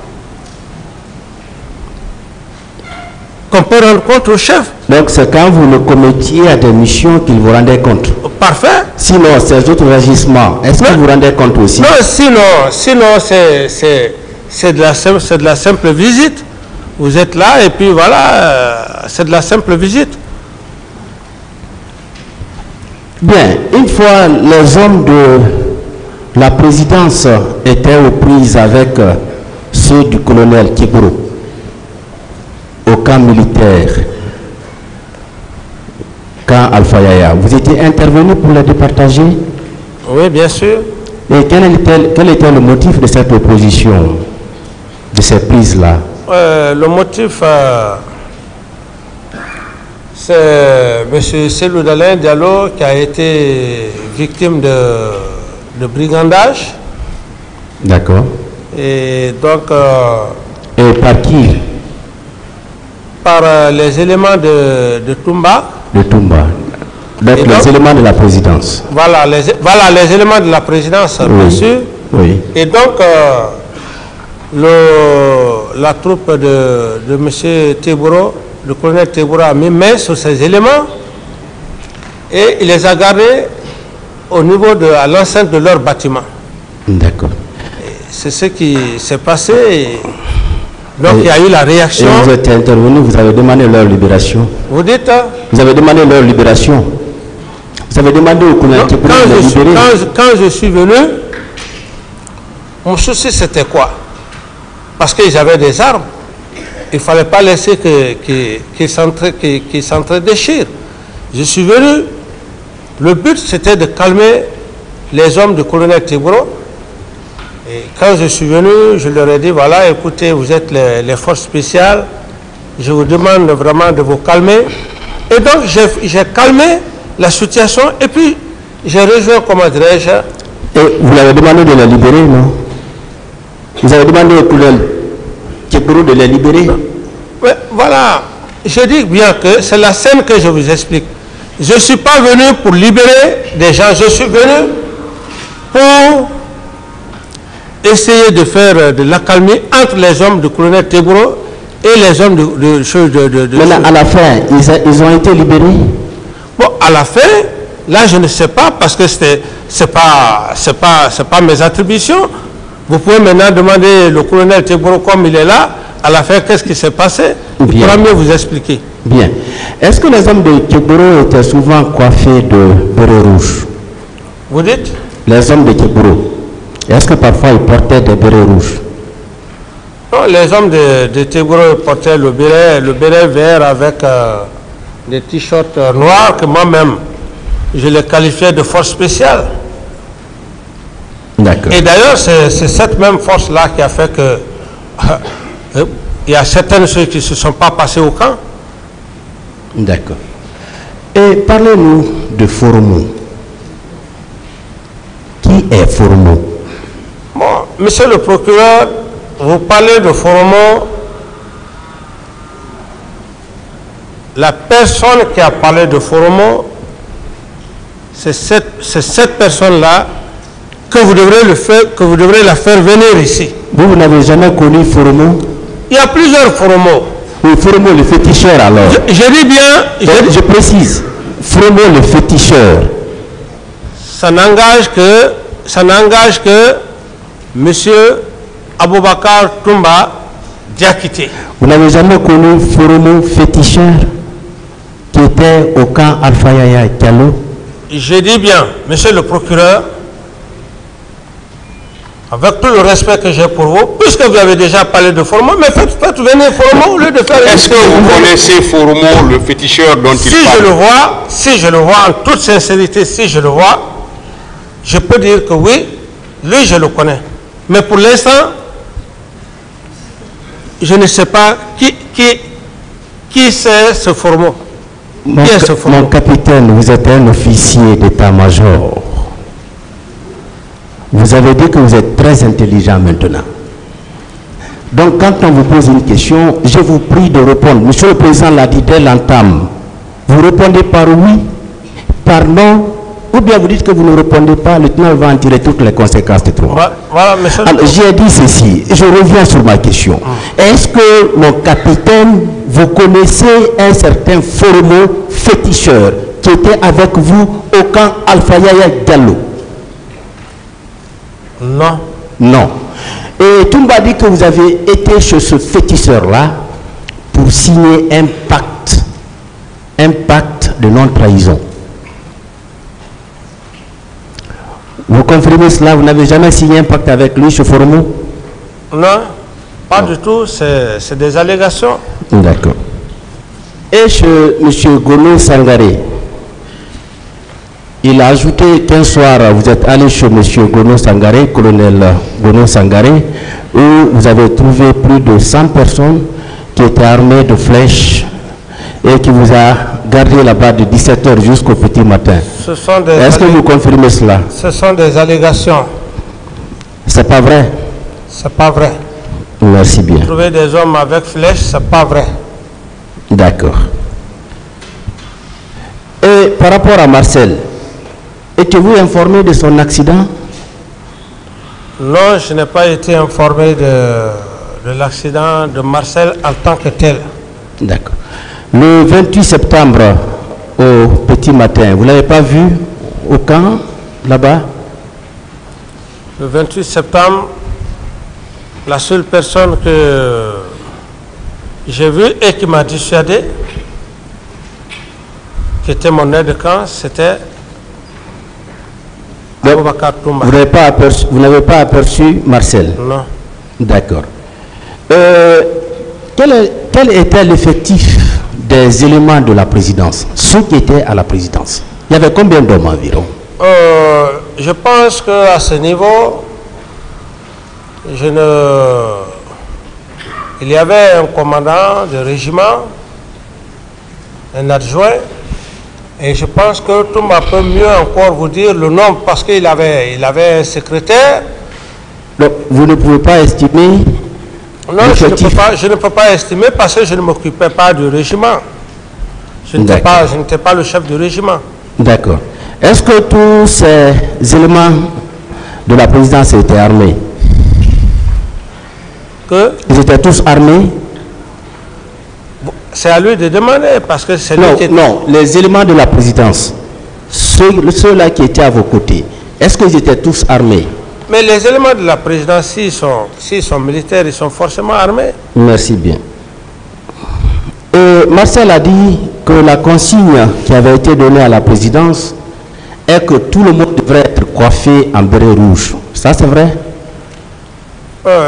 qu'on peut rendre compte au chef. Donc, c'est quand vous le commettiez à des missions qu'il vous rendait compte. Parfait. Sinon, ces autres agissements, est-ce que vous rendez compte aussi? Non, sinon c'est de la simple visite. Vous êtes là et puis voilà, c'est de la simple visite. Bien, une fois les hommes de la présidence étaient aux prises avec ceux du colonel Kiburo au camp militaire, camp Alpha Yaya, vous étiez intervenu pour les départager? Oui, bien sûr. Et quel était le motif de cette opposition, de ces prises-là? Le motif, c'est M. Selou Dalin Diallo qui a été victime de brigandage. D'accord. Et donc, Et par qui? par les éléments de Toumba, De Toumba. Donc, Et donc- les éléments de la présidence. voilà les éléments de la présidence, bien Oui. sûr. Oui. Et donc, la troupe de M. Teburo, le colonel Teburo a mis main sur ces éléments et il les a gardés au niveau à l'enceinte de leur bâtiment. D'accord. C'est ce qui s'est passé. Et donc, il y a eu la Et réaction. vous êtes intervenu, vous avez demandé leur libération. Vous dites, hein? Vous avez demandé leur libération. Vous avez demandé au colonel Donc, Kiburo de les libérer. quand je suis venu, mon souci c'était quoi? Parce qu'ils avaient des armes. Il ne fallait pas laisser qu'ils s'entre-déchirent. Je suis venu. Le but c'était de calmer les hommes du colonel Teburo. Et quand je suis venu, je leur ai dit, voilà, écoutez, vous êtes les forces spéciales. Je vous demande vraiment de vous calmer. Et donc j'ai calmé la situation et puis j'ai rejoint, comment dirais-je, Et vous l'avez demandé de les libérer, non? Vous avez demandé au colonel Kiburo de les libérer? ouais, voilà, je dis bien que c'est la scène que je vous explique. Je ne suis pas venu pour libérer des gens, je suis venu pour essayer de faire de l'accalmie entre les hommes du colonel Teburo et les hommes de Maintenant, à la fin, ils ont été libérés? Bon, à la fin, là, je ne sais pas parce que c'est pas mes attributions. Vous pouvez maintenant demander le colonel Teburo comme il est là. À la fin, qu'est-ce qui s'est passé? Il Bien. pourra mieux vous expliquer. Bien. Est-ce que les hommes de Kiburo étaient souvent coiffés de béret rouge? Vous dites? Les hommes de Kiburo. Est-ce que parfois ils portaient des bérets rouges? Non, les hommes de Tégoro portaient le béret vert avec des t-shirts noirs que moi-même, je les qualifiais de force spéciale. D'accord. Et d'ailleurs, c'est cette même force-là qui a fait que il y a certaines choses qui ne se sont pas passées au camp. D'accord. Et parlez-nous de Foromo. Qui est Foromo? Bon, monsieur le procureur, vous parlez de Foromo. La personne qui a parlé de Foromo, c'est cette personne-là que vous devrez la faire venir ici. Vous n'avez jamais connu Foromo? Il y a plusieurs Foromo. Oui, Foromo le féticheur alors. Je dis bien... Je précise, Foromo le féticheur. Ça n'engage que monsieur Aboubakar Toumba Diakité. Vous n'avez jamais connu Foromo féticheur qui était au camp Alpha Yaya Diallo? Je dis bien, monsieur le procureur, avec tout le respect que j'ai pour vous, puisque vous avez déjà parlé de Foromo, mais faites venir Foromo au lieu de faire... Est-ce que vous connaissez Foromo, le féticheur dont il parle? Si je le vois, en toute sincérité, si je le vois, je peux dire que oui, lui je le connais. Mais pour l'instant, je ne sais pas qui c'est ce Foromo. Mon capitaine, vous êtes un officier d'état-major. Vous avez dit que vous êtes très intelligent maintenant. Donc quand on vous pose une question, je vous prie de répondre. Monsieur le Président l'a dit dès l'entame. Vous répondez par oui, par non, ou bien vous dites que vous ne répondez pas, le lieutenant va en tirer toutes les conséquences de trop. Voilà, monsieur. J'ai dit ceci, je reviens sur ma question. Est-ce que, mon capitaine, vous connaissez un certain Foromo féticheur qui était avec vous au camp Alpha Yaya Diallo? Non. Non. Et Toumba dit que vous avez été chez ce féticheur-là pour signer un pacte de non-trahison. Vous confirmez cela? Vous n'avez jamais signé un pacte avec lui, chez Foromo? Non, pas du tout, c'est des allégations. D'accord. Et chez M. Gono Sangaré, il a ajouté qu'un soir, vous êtes allé chez M. Gono Sangaré, colonel Gono Sangaré, où vous avez trouvé plus de 100 personnes qui étaient armées de flèches et qui vous a gardé là-bas de 17h jusqu'au petit matin. Est-ce que vous confirmez cela? Ce sont des allégations. C'est pas vrai? C'est pas vrai. Merci bien. Trouver des hommes avec flèches, c'est pas vrai. D'accord. Et par rapport à Marcel, étiez-vous informé de son accident? Non, je n'ai pas été informé de l'accident de Marcel en tant que tel. D'accord. Le 28 septembre, au petit matin, vous ne l'avez pas vu au camp, là-bas? Le 28 septembre, la seule personne que j'ai vue et qui m'a dissuadé, qui était mon aide de camp, c'était Aboubakar Toumba. Vous n'avez pas aperçu Marcel? Non. D'accord. Quel était l'effectif des éléments de la présidence, ceux qui étaient à la présidence? Il y avait combien d'hommes environ? Je pense qu'à ce niveau, il y avait un commandant de régiment, un adjoint, et je pense que Toumba peut mieux encore vous dire le nombre parce qu'il avait un secrétaire. Donc, vous ne pouvez pas estimer? Non, je ne peux pas estimer parce que je ne m'occupais pas du régiment. Je n'étais pas le chef du régiment. D'accord. Est-ce que tous ces éléments de la présidence étaient armés? Ils étaient tous armés? C'est à lui de demander parce que c'est lui qui... Non, les éléments de la présidence, ceux-là qui étaient à vos côtés, est-ce qu'ils étaient tous armés? Mais les éléments de la présidence, s'ils sont militaires, ils sont forcément armés. Merci bien. Et Marcel a dit que la consigne qui avait été donnée à la présidence est que tout le monde devrait être coiffé en béret rouge. Ça, c'est vrai?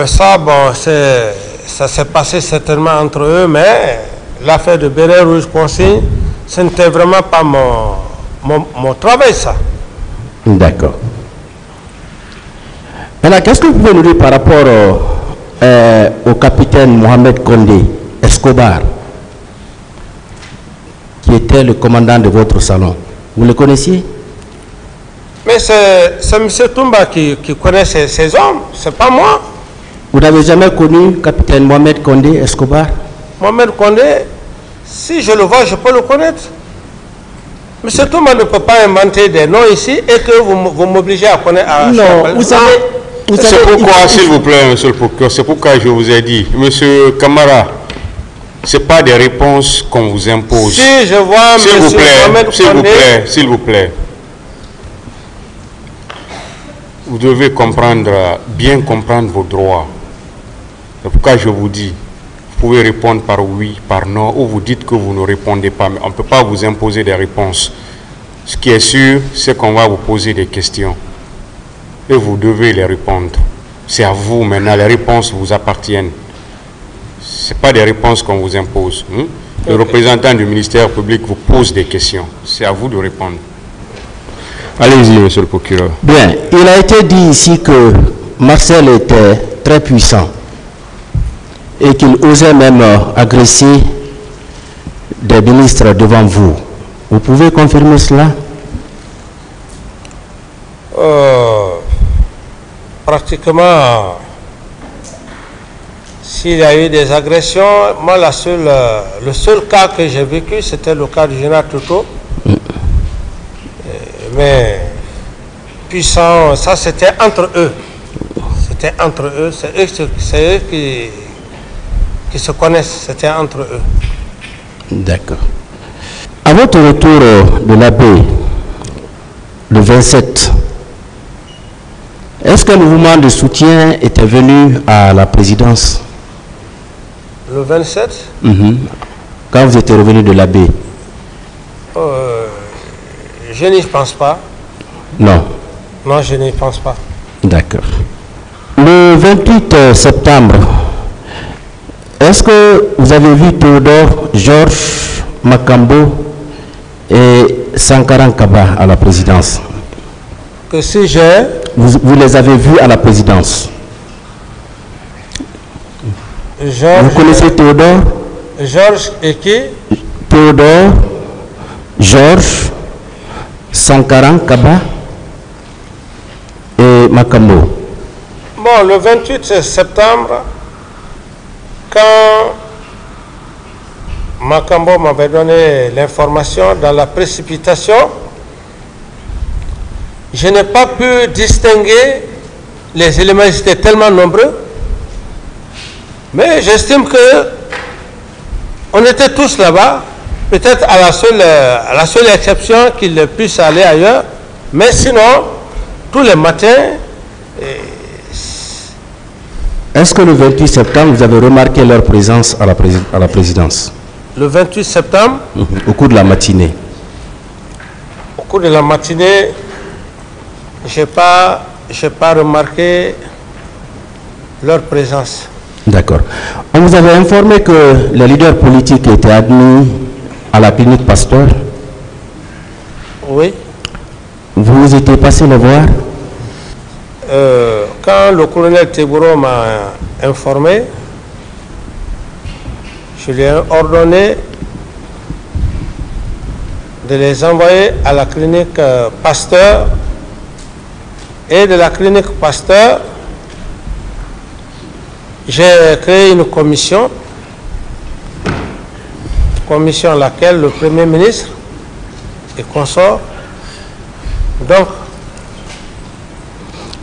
Ça, bon, ça s'est passé certainement entre eux, mais l'affaire de Béret Rouge Consigne, ce n'était vraiment pas mon travail, ça. D'accord. Maintenant, qu'est-ce que vous pouvez nous dire par rapport au capitaine Mohamed Condé Escobar, qui était le commandant de votre salon? Vous le connaissiez? Mais c'est M. Toumba qui connaît ces hommes, c'est pas moi. Vous n'avez jamais connu capitaine Mohamed Condé Escobar? Mohamed Condé, si je le vois, je peux le connaître. M. Toumba ne peut pas inventer des noms ici et que vous m'obligez à connaître. Non, vous savez... C'est pourquoi, s'il vous plaît, monsieur le procureur, c'est pourquoi je vous ai dit, monsieur Camara, ce n'est pas des réponses qu'on vous impose. Si je vois monsieur Mohamed Condé... S'il vous plaît, vous devez comprendre, bien comprendre vos droits. C'est pourquoi je vous dis, vous pouvez répondre par oui, par non, ou vous dites que vous ne répondez pas, mais on ne peut pas vous imposer des réponses. Ce qui est sûr, c'est qu'on va vous poser des questions. Et vous devez les répondre. C'est à vous maintenant, les réponses vous appartiennent. Ce n'est pas des réponses qu'on vous impose. Le représentant du ministère public vous pose des questions. C'est à vous de répondre. Allez-y, monsieur le procureur. Bien, il a été dit ici que Marcel était très puissant et qu'il osait même agresser des ministres devant vous. Vous pouvez confirmer cela? Pratiquement, s'il y a eu des agressions, moi le seul cas que j'ai vécu, c'était le cas du général Toto. Mais puissant, ça c'était entre eux. C'était entre eux, c'est eux qui se connaissent, c'était entre eux. D'accord. À votre retour de la baie, le 27, est-ce qu'un mouvement de soutien était venu à la présidence? Le 27? Quand vous étiez revenu de la baie? Je n'y pense pas. Non. Non, je n'y pense pas. D'accord. Le 28 septembre, est-ce que vous avez vu Théodore, Georges Makambo et Sankaran Kaba à la présidence? Que si j'ai... Vous les avez vus à la présidence? Georges, vous connaissez Théodore? Georges et qui? Théodore, Georges, Sankaran Kaba et Makambo. Bon, le 28 septembre, quand Makambo m'avait donné l'information dans la précipitation, je n'ai pas pu distinguer les éléments, ils étaient tellement nombreux, mais j'estime que on était tous là-bas, peut-être à la seule exception qu'ils puissent aller ailleurs, mais sinon, tous les matins... Est-ce que le 28 septembre, vous avez remarqué leur présence à la présidence? Le 28 septembre? Au cours de la matinée. Au cours de la matinée, je n'ai pas remarqué leur présence. D'accord. On vous avait informé que les leaders politiques étaient admis à la clinique Pasteur? Oui. Vous étiez passé le voir? Quand le colonel Tebouro m'a informé, je lui ai ordonné de les envoyer à la clinique Pasteur, et de la clinique Pasteur, j'ai créé une commission à laquelle le Premier ministre et consort. Donc,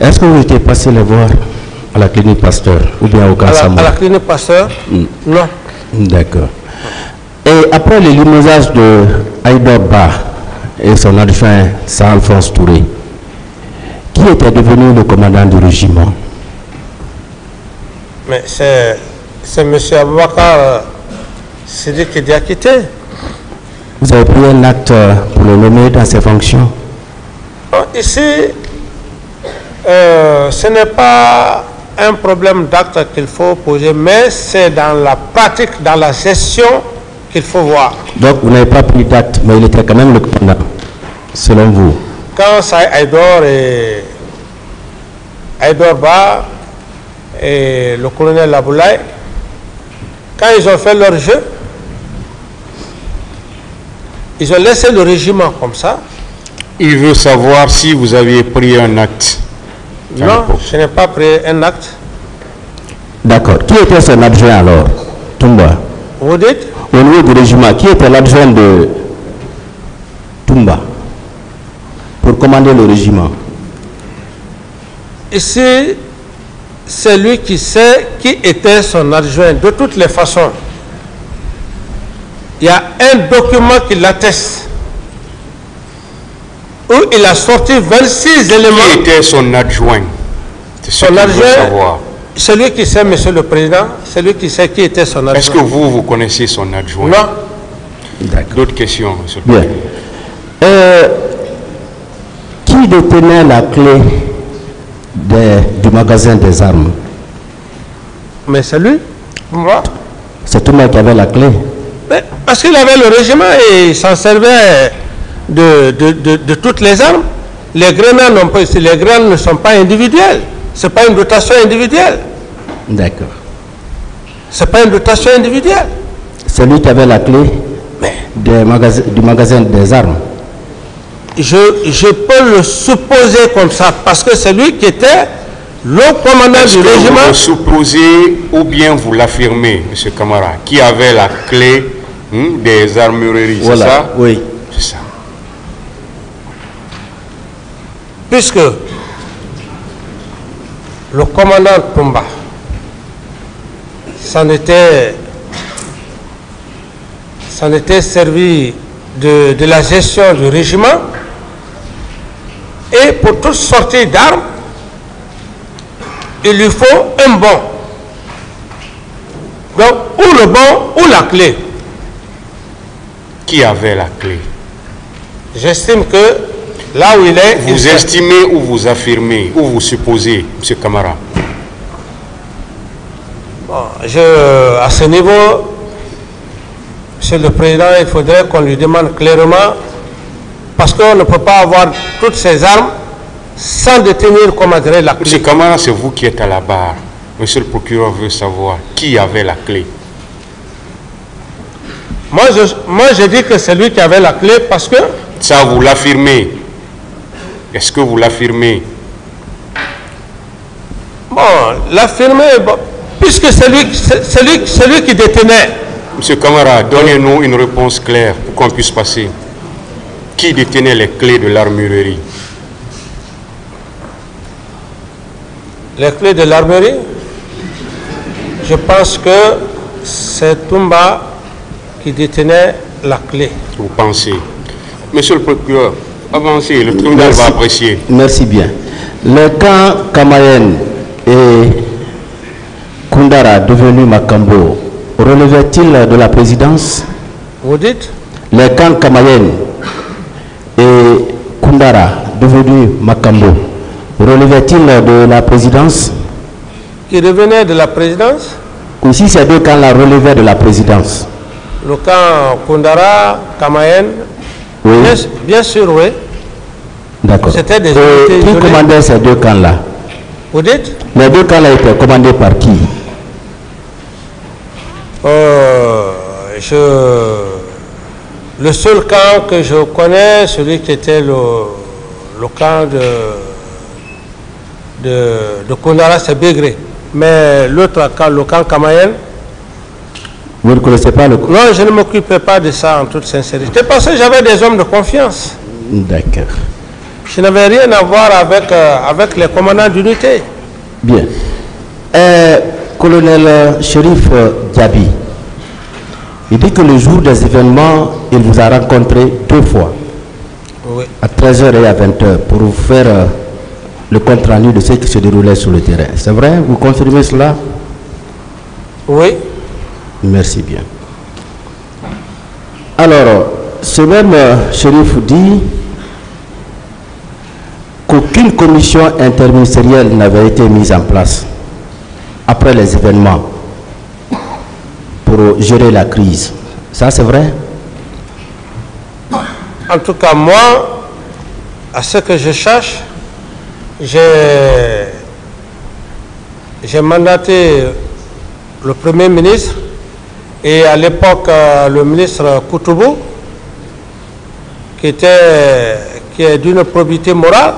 est-ce que vous étiez passé le voir à la clinique Pasteur ou bien au Kansamou? À la clinique Pasteur, non. D'accord. Et après le limogeage de Aïdor Ba et son adjoint Saint-Alphonse Touré, qui était devenu le commandant du régiment? Mais c'est M. Aboubakar Sidiki Diakité. Vous avez pris un acte pour le nommer dans ses fonctions? Ici, Ce n'est pas un problème d'acte qu'il faut poser, mais c'est dans la pratique, dans la gestion qu'il faut voir. Donc vous n'avez pas pris d'acte, mais il était quand même le commandant, selon vous. Quand Saïd Aïdor et Aïdor Ba et le colonel Laboulaye, quand ils ont fait leur jeu, ils ont laissé le régiment comme ça. Il veut savoir si vous aviez pris un acte. Non, je n'ai pas pris un acte. D'accord. Qui était son adjoint alors, Toumba? Vous dites? Au niveau du régiment, qui était l'adjoint de Toumba pour commander le régiment? Ici, c'est lui qui sait qui était son adjoint. De toutes les façons, il y a un document qui l'atteste, où il a sorti 26 éléments. Qui était son adjoint? Son adjoint, celui qui sait, monsieur le président, celui qui sait qui était son adjoint. Est-ce que vous connaissez son adjoint? Non. D'accord. D'autres questions, monsieur le Bien. Qui détenait la clé du magasin des armes? Mais c'est lui, moi. C'est tout le monde qui avait la clé. Mais parce qu'il avait le régiment et il s'en servait de toutes les armes. Les grenades ne sont pas individuelles. Ce n'est pas une dotation individuelle. D'accord. Ce n'est pas une dotation individuelle. C'est lui qui avait la clé du magasin des armes. Je peux le supposer comme ça parce que c'est lui qui était le commandant du régiment. Vous le supposez ou bien vous l'affirmez, M. Camara, qui avait la clé des armureries, voilà. C'est ça? Oui. C'est ça. Puisque le commandant Toumba s'en était servi de la gestion du régiment, et pour toute sortie d'armes, il lui faut un bon. Donc, ou le bon ou la clé. Qui avait la clé? J'estime que là où il est... Vous estimez ou vous affirmez, ou vous supposez, M. Camara? Bon, à ce niveau, Monsieur le Président, il faudrait qu'on lui demande clairement, parce qu'on ne peut pas avoir toutes ces armes sans détenir, comment dire, la clé. M. Camara, c'est vous qui êtes à la barre. Monsieur le procureur veut savoir qui avait la clé. Moi, je dis que c'est lui qui avait la clé parce que... Ça, vous l'affirmez. Est-ce que vous l'affirmez? Bon, l'affirmer, bon, puisque c'est lui qui détenait. Monsieur Camara, donnez-nous une réponse claire pour qu'on puisse passer. Qui détenait les clés de l'armurerie? Les clés de l'armurerie, je pense que c'est Toumba qui détenait la clé. Vous pensez? Monsieur le procureur, avancez, le tribunal va apprécier. Merci bien. Le camp Kamayen et Koundara, devenu Makambo, relevait-il de la présidence? Vous dites? Le camp Kamayen et Koundara, devenu Makambo, relevait-il de la présidence? Qui revenait de la présidence? Ou si ces deux camps-là relevaient de la présidence? Le camp Koundara, Kamayen, oui. Bien sûr, oui. D'accord. C'était des unités. Qui commandait ces deux camps-là? Vous dites? Les deux camps-là étaient commandés par qui? Le seul camp que je connais, celui qui était le camp de Koundara, c'est Bégré. Mais l'autre camp, le camp Kamayen, vous ne connaissez pas le camp? Non, je ne m'occupais pas de ça en toute sincérité, parce que j'avais des hommes de confiance. D'accord. Je n'avais rien à voir avec les commandants d'unité. Bien. Colonel Chérif Diaby, il dit que le jour des événements, il vous a rencontré 2 fois. Oui. À 13h et à 20h, pour vous faire le compte rendu de ce qui se déroulait sur le terrain. C'est vrai? Vous confirmez cela? Oui. Merci bien. Alors, ce même shérif dit qu'aucune commission interministérielle n'avait été mise en place après les événements pour gérer la crise. Ça, c'est vrai? En tout cas, moi, à ce que je cherche, j'ai mandaté le Premier ministre et à l'époque le ministre Koutoubou, qui est d'une probité morale,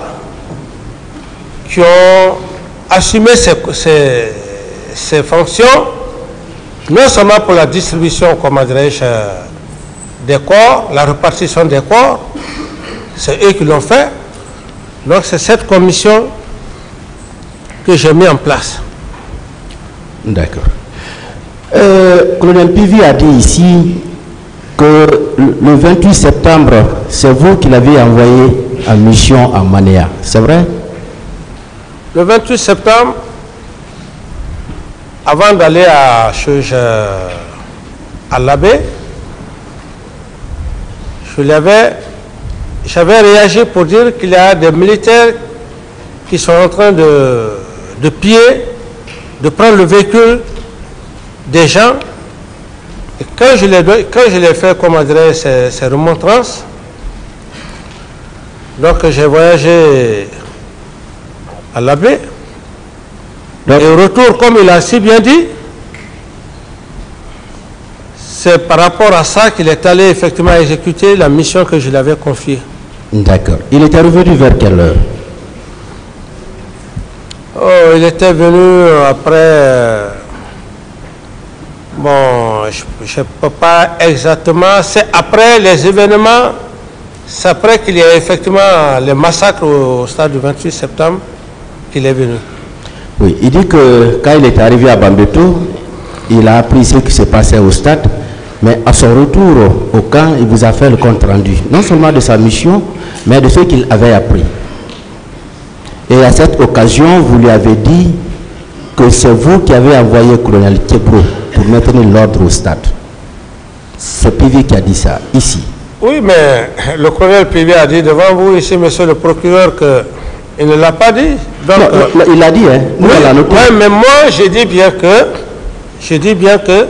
qui ont assumé ces fonctions, non seulement pour la distribution, comment dirais-je, des corps, la répartition des corps, c'est eux qui l'ont fait. Donc c'est cette commission que j'ai mis en place. D'accord. Colonel Pivi a dit ici que le 28 septembre, c'est vous qui l'avez envoyé en mission à Manéa. C'est vrai? Le 28 septembre, avant d'aller à l'abbé, j'avais réagi pour dire qu'il y a des militaires qui sont en train de piller, de prendre le véhicule des gens. Et quand je l'ai fait, comment dirais, ces remontrances, donc j'ai voyagé à l'abbé. Et au retour, comme il a si bien dit, c'est par rapport à ça qu'il est allé effectivement exécuter la mission que je lui avais confiée. D'accord. Il était revenu vers quelle heure? Oh, il était venu après... bon, je ne peux pas exactement... C'est après les événements, c'est après qu'il y a effectivement le massacre au stade du 28 septembre qu'il est venu. Oui, il dit que quand il est arrivé à Bambeto, il a appris ce qui s'est passé au stade, mais à son retour au camp, il vous a fait le compte rendu, non seulement de sa mission, mais de ce qu'il avait appris. Et à cette occasion, vous lui avez dit que c'est vous qui avez envoyé le colonel Kebro pour maintenir l'ordre au stade. C'est Pivi qui a dit ça, ici. Oui, mais le colonel Pivi a dit devant vous, ici, monsieur le procureur, qu'il ne l'a pas dit. Donc, non, il l'a dit, hein. Nous, oui, mais moi, je dis bien que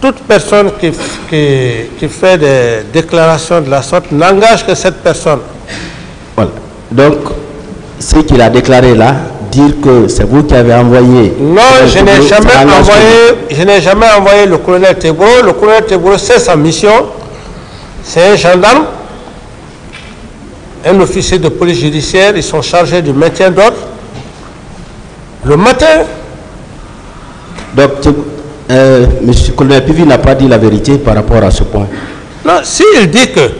toute personne qui fait des déclarations de la sorte n'engage que cette personne. Voilà. Donc, ce qu'il a déclaré là, dire que c'est vous qui avez envoyé... Non, je n'ai jamais envoyé le colonel Tebro. Le colonel Tebro, c'est sa mission. C'est un gendarme, un officier de police judiciaire. Ils sont chargés du maintien d'ordre. Le matin... Donc, M. Colonel Pivi n'a pas dit la vérité par rapport à ce point. Non, s'il dit que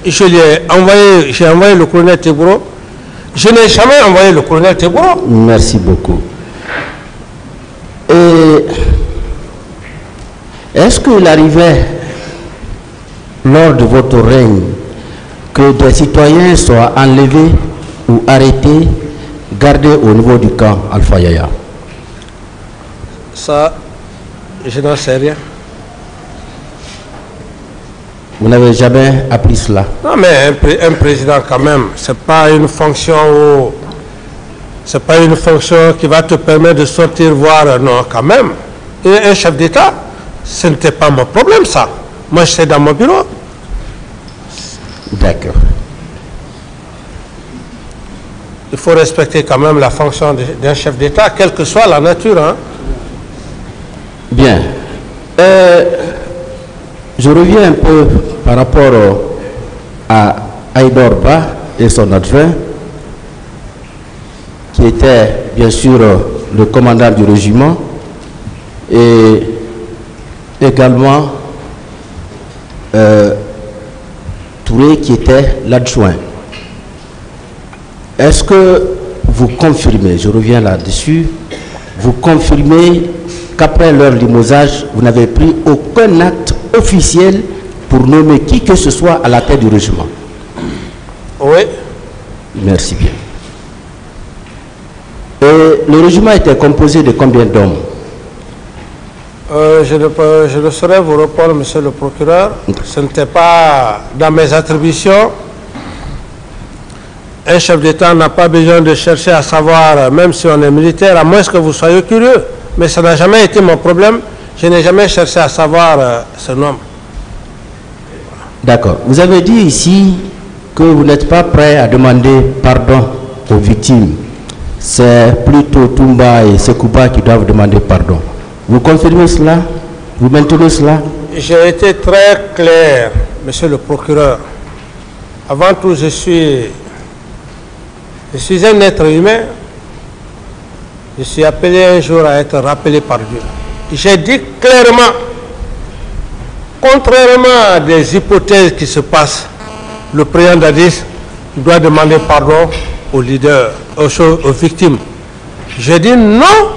j'ai envoyé le colonel Tebro, je n'ai jamais envoyé le colonel Tebro. Merci beaucoup. Et est-ce qu'il arrivait, lors de votre règne, que des citoyens soient enlevés ou arrêtés, gardés au niveau du camp Alpha Yaya? Ça, je n'en sais rien. Vous n'avez jamais appris cela? Non, mais un président quand même, c'est pas une fonction qui va te permettre de sortir voir, non, quand même. Et un chef d'État, ce n'était pas mon problème, ça. Moi, j'étais dans mon bureau. D'accord. Il faut respecter quand même la fonction d'un chef d'État, quelle que soit la nature, hein. Bien. Je reviens un peu par rapport à Aïdor Ba et son adjoint, qui était bien sûr le commandant du régiment, et également Touré qui était l'adjoint. Est-ce que vous confirmez, je reviens là-dessus, vous confirmez qu'après leur limogeage, vous n'avez pris aucun acte officiel pour nommer qui que ce soit à la tête du régiment? Oui. Merci bien. Et le régiment était composé de combien d'hommes? Je ne saurais vous répondre, monsieur le procureur. Ce n'était pas dans mes attributions. Un chef d'État n'a pas besoin de chercher à savoir, même si on est militaire, à moins que vous soyez curieux. Mais ça n'a jamais été mon problème. Je n'ai jamais cherché à savoir ce nombre. D'accord. Vous avez dit ici que vous n'êtes pas prêt à demander pardon aux victimes. C'est plutôt Toumba et Sekouba qui doivent demander pardon. Vous confirmez cela? Vous maintenez cela? J'ai été très clair, monsieur le procureur. Avant tout, je suis un être humain. Je suis appelé un jour à être rappelé par Dieu. J'ai dit clairement, contrairement à des hypothèses qui se passent, le président Dadis doit demander pardon aux leaders, aux victimes. J'ai dit non.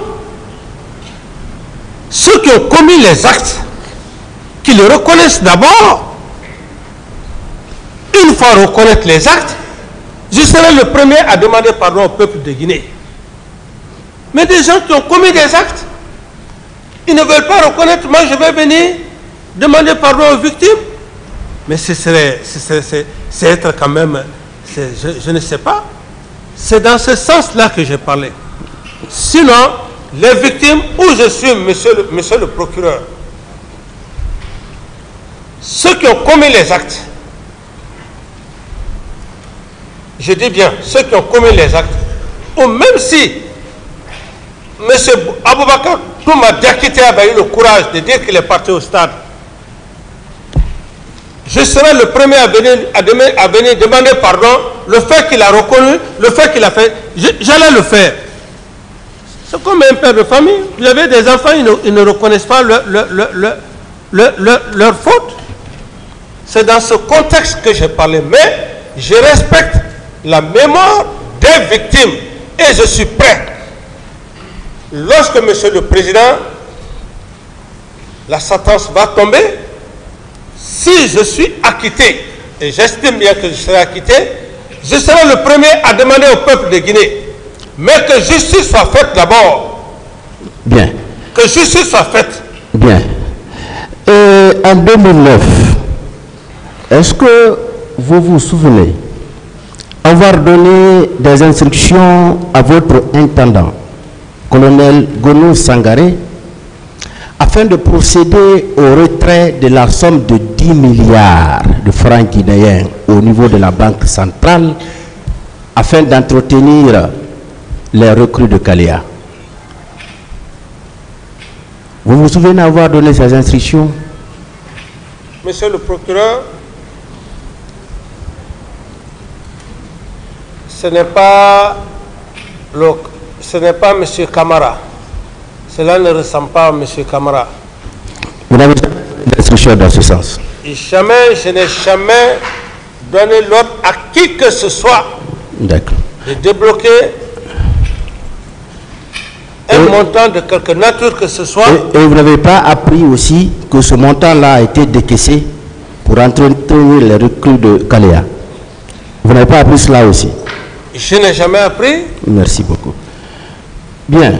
Ceux qui ont commis les actes, qu'ils reconnaissent d'abord. Une fois reconnaître les actes, je serai le premier à demander pardon au peuple de Guinée. Mais des gens qui ont commis des actes, ils ne veulent pas reconnaître, moi je vais venir demander pardon aux victimes. Mais c'est être quand même, je ne sais pas. C'est dans ce sens-là que j'ai parlé. Sinon, les victimes, où je suis, monsieur le procureur, ceux qui ont commis les actes, je dis bien, ceux qui ont commis les actes, ou même si M. Aboubakar Touma Diakité avait eu le courage de dire qu'il est parti au stade, je serai le premier à venir demander pardon, le fait qu'il a reconnu, le fait qu'il a fait, j'allais le faire. C'est comme un père de famille, vous avez des enfants, ils ne reconnaissent pas leur faute. C'est dans ce contexte que j'ai parlé, mais je respecte la mémoire des victimes et je suis prêt. Lorsque, monsieur le président, la sentence va tomber, si je suis acquitté, et j'estime bien que je serai acquitté, je serai le premier à demander au peuple de Guinée, mais que justice soit faite d'abord. Bien. Que justice soit faite. Bien. En 2009, est-ce que vous vous souvenez avoir donné des instructions à votre intendant, colonel Gonou Sangaré, afin de procéder au retrait de la somme de 10 milliards de francs guinéens au niveau de la Banque centrale, afin d'entretenir les recrues de Kalea? Vous vous souvenez avoir donné ces instructions? Monsieur le procureur, ce n'est pas M. Camara. Cela ne ressemble pas à M. Camara. Vous n'avez jamais donné d'instructions dans ce sens? Je n'ai jamais donné l'ordre à qui que ce soit de débloquer un montant de quelque nature que ce soit. Et vous n'avez pas appris aussi que ce montant-là a été décaissé pour entretenir les recrues de Kalea? Vous n'avez pas appris cela aussi? Je n'ai jamais appris. Merci beaucoup. Bien.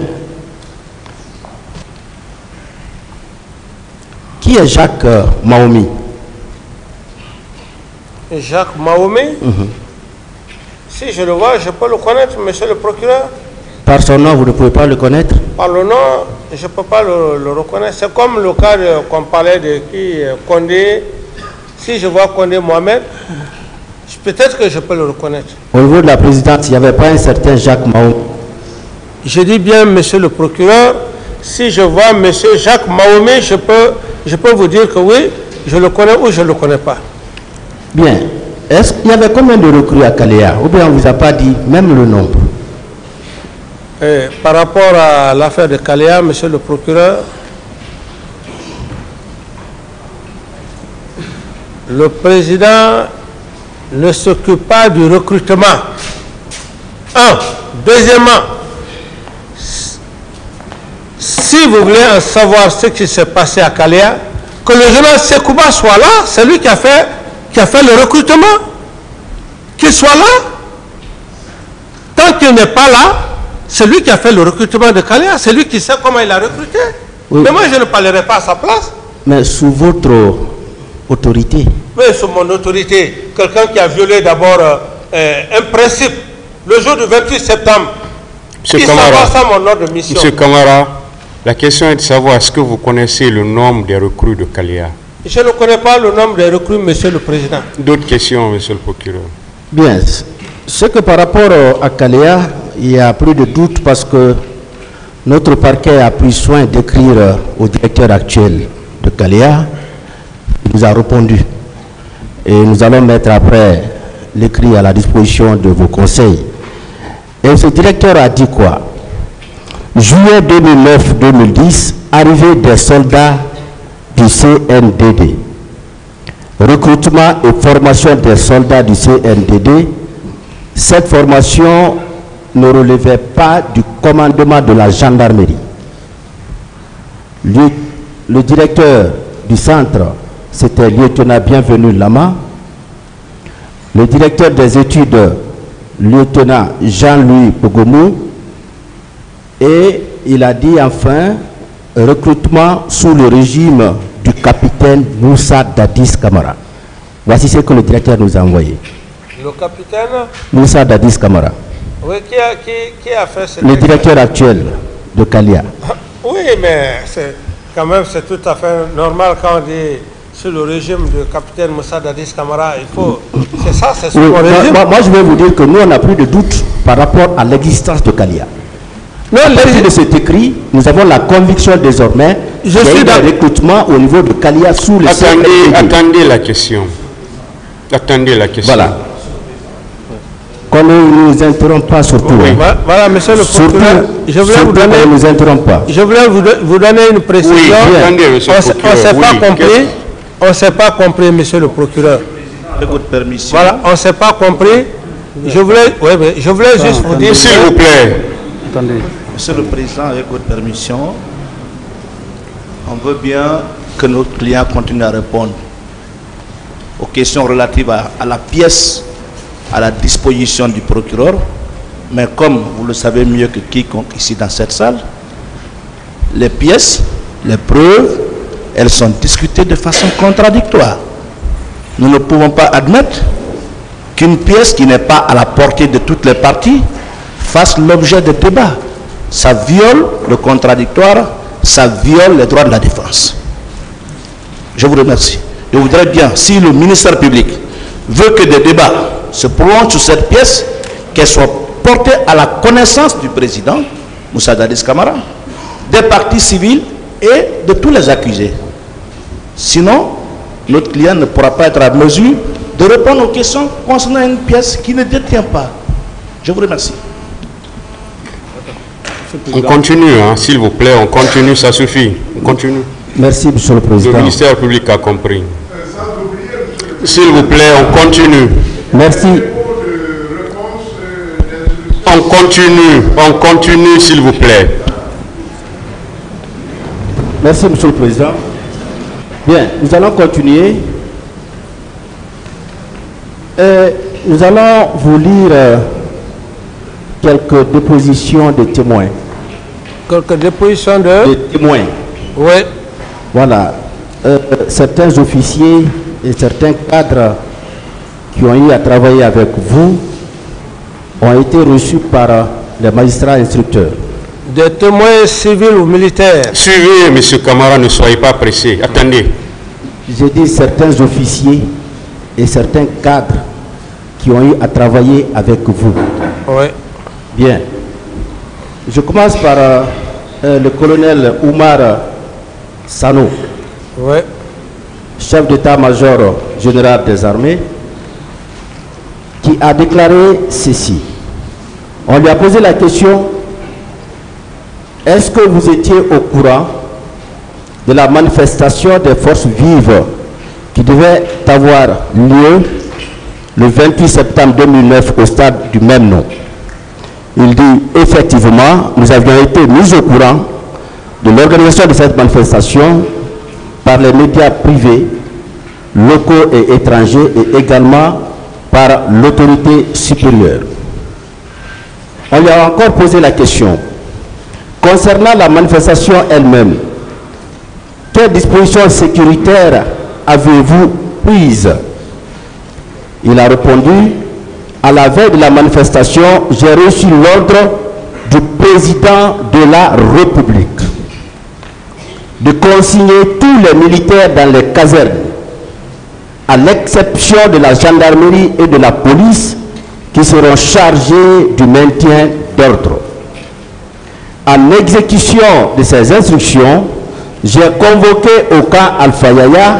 Qui est Jacques Mahomi? Jacques Mahomi? Si je le vois, je peux le connaître, monsieur le procureur. Par son nom, vous ne pouvez pas le connaître? Par le nom, je ne peux pas le reconnaître. C'est comme le cas qu'on parlait de Condé. Si je vois Condé Mohamed, peut-être que je peux le reconnaître. Au niveau de la présidence, il n'y avait pas un certain Jacques Mahomi? Je dis bien, monsieur le procureur, si je vois monsieur Jacques Mahomi, je peux vous dire que oui, je le connais ou je ne le connais pas. Bien. Est-ce qu'il y avait combien de recrues à Kalea? Ou bien on ne vous a pas dit même le nombre? Par rapport à l'affaire de Kalea, monsieur le procureur, le président ne s'occupe pas du recrutement. Deuxièmement, si vous voulez en savoir ce qui s'est passé à Kalea, que le général Sekouba soit là, c'est lui qui a fait le recrutement. Qu'il soit là. Tant qu'il n'est pas là, c'est lui qui a fait le recrutement de Kalea, c'est lui qui sait comment il a recruté. Oui. Mais moi, je ne parlerai pas à sa place. Mais sous votre autorité? Mais sous mon autorité, quelqu'un qui a violé d'abord un principe. Le jour du 28 septembre, Monsieur il s'en Camara, va sans mon ordre de mission. Monsieur Camara, la question est de savoir est-ce que vous connaissez le nombre des recrues de Kalia? Je ne connais pas le nombre des recrues, Monsieur le Président. D'autres questions, Monsieur le procureur? Bien. Ce que par rapport à Kalea, il y a plus de doute parce que notre parquet a pris soin d'écrire au directeur actuel de Kalea. Il nous a répondu. Et nous allons mettre après l'écrit à la disposition de vos conseils. Et ce directeur a dit quoi? Juillet 2009-2010, arrivée des soldats du CNDD. Recrutement et formation des soldats du CNDD. Cette formation ne relevait pas du commandement de la gendarmerie. Le directeur du centre, c'était lieutenant Bienvenu Lama. Le directeur des études, lieutenant Jean-Louis Pogomou. Et il a dit enfin, recrutement sous le régime du capitaine Moussa Dadis Camara. Voici ce que le directeur nous a envoyé. Le capitaine, Moussa Dadis Camara, oui, qui a fait ce le directeur actuel de Kalia. Oui, mais quand même, c'est tout à fait normal quand on dit sur le régime du capitaine Moussa Dadis Camara, il faut... C'est ça, c'est son régime. Moi, je vais vous dire que nous, on n'a plus de doute par rapport à l'existence de Kalia. À partir de cet écrit, nous avons la conviction désormais qu'il y a eu un recrutement au niveau de Kalia sous le Attendez la question. Attendez la question. Voilà. Qu'on ne nous interrompt pas surtout. Oui. Voilà, monsieur le procureur, je voulais vous donner... nous interrompt pas. Je voulais vous donner une précision. Oui, attendez, monsieur le procureur. On ne s'est pas compris, monsieur le procureur. Avec votre permission. Voilà, on ne s'est pas compris. Je voulais juste vous dire... S'il vous plaît. Attendez. Monsieur le Président, avec votre permission, on veut bien que notre client continue à répondre aux questions relatives à la pièce à la disposition du procureur. Mais comme vous le savez mieux que quiconque ici dans cette salle, les pièces, les preuves, elles sont discutées de façon contradictoire. Nous ne pouvons pas admettre qu'une pièce qui n'est pas à la portée de toutes les parties fasse l'objet de débats. Ça viole le contradictoire, ça viole les droits de la défense. Je vous remercie. Je voudrais bien, si le ministère public veut que des débats se prolongent sur cette pièce, qu'elle soit portée à la connaissance du président, Moussa Dadis Camara, des parties civiles et de tous les accusés. Sinon, notre client ne pourra pas être à mesure de répondre aux questions concernant une pièce qui ne détient pas. Je vous remercie. On continue, hein, s'il vous plaît, on continue, ça suffit. On continue. Merci, monsieur le Président. Le ministère public a compris. S'il vous plaît, on continue. Merci. On continue, s'il vous plaît. Merci, monsieur le Président. Bien, nous allons continuer. Nous allons vous lire quelques dépositions de témoins. Quelques dépositions de témoins. Oui. Voilà. Certains officiers et certains cadres qui ont eu à travailler avec vous ont été reçus par les magistrats instructeurs. Des témoins civils ou militaires? Suivez, monsieur Camara, ne soyez pas pressé. Attendez. J'ai dit certains officiers et certains cadres qui ont eu à travailler avec vous. Oui. Bien. Je commence par le colonel Oumar Sano, oui, chef d'état-major général des armées, qui a déclaré ceci. On lui a posé la question: est-ce que vous étiez au courant de la manifestation des forces vives qui devait avoir lieu le 28 septembre 2009 au stade du même nom? Il dit: effectivement, nous avions été mis au courant de l'organisation de cette manifestation par les médias privés, locaux et étrangers, et également par l'autorité supérieure. On lui a encore posé la question: concernant la manifestation elle-même, quelles dispositions sécuritaires avez-vous prises? Il a répondu: à la veille de la manifestation, j'ai reçu l'ordre du président de la République de consigner tous les militaires dans les casernes, à l'exception de la gendarmerie et de la police, qui seront chargés du maintien d'ordre. En exécution de ces instructions, j'ai convoqué au camp Alpha Yaya,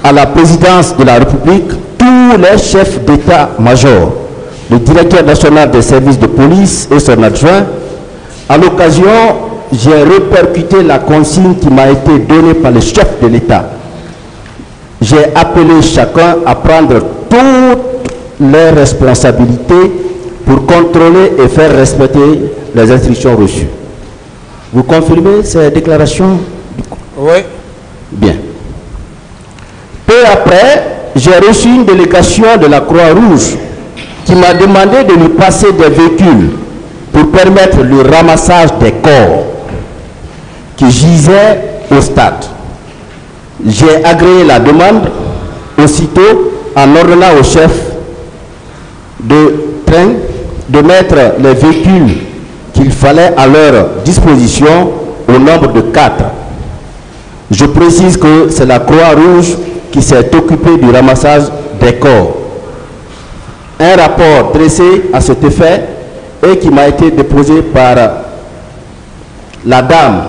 à la présidence de la République, tous les chefs d'état-major, le directeur national des services de police et son adjoint. À l'occasion, j'ai répercuté la consigne qui m'a été donnée par le chef de l'État. J'ai appelé chacun à prendre toutes les responsabilités pour contrôler et faire respecter les instructions reçues. Vous confirmez ces déclarations? Oui. Bien. Peu après, j'ai reçu une délégation de la Croix-Rouge qui m'a demandé de lui passer des véhicules pour permettre le ramassage des corps qui gisaient au stade. J'ai agréé la demande aussitôt en ordonnant au chef de train de mettre les véhicules qu'il fallait à leur disposition au nombre de 4. Je précise que c'est la Croix-Rouge qui s'est occupée du ramassage des corps. Un rapport dressé à cet effet et qui m'a été déposé par la dame,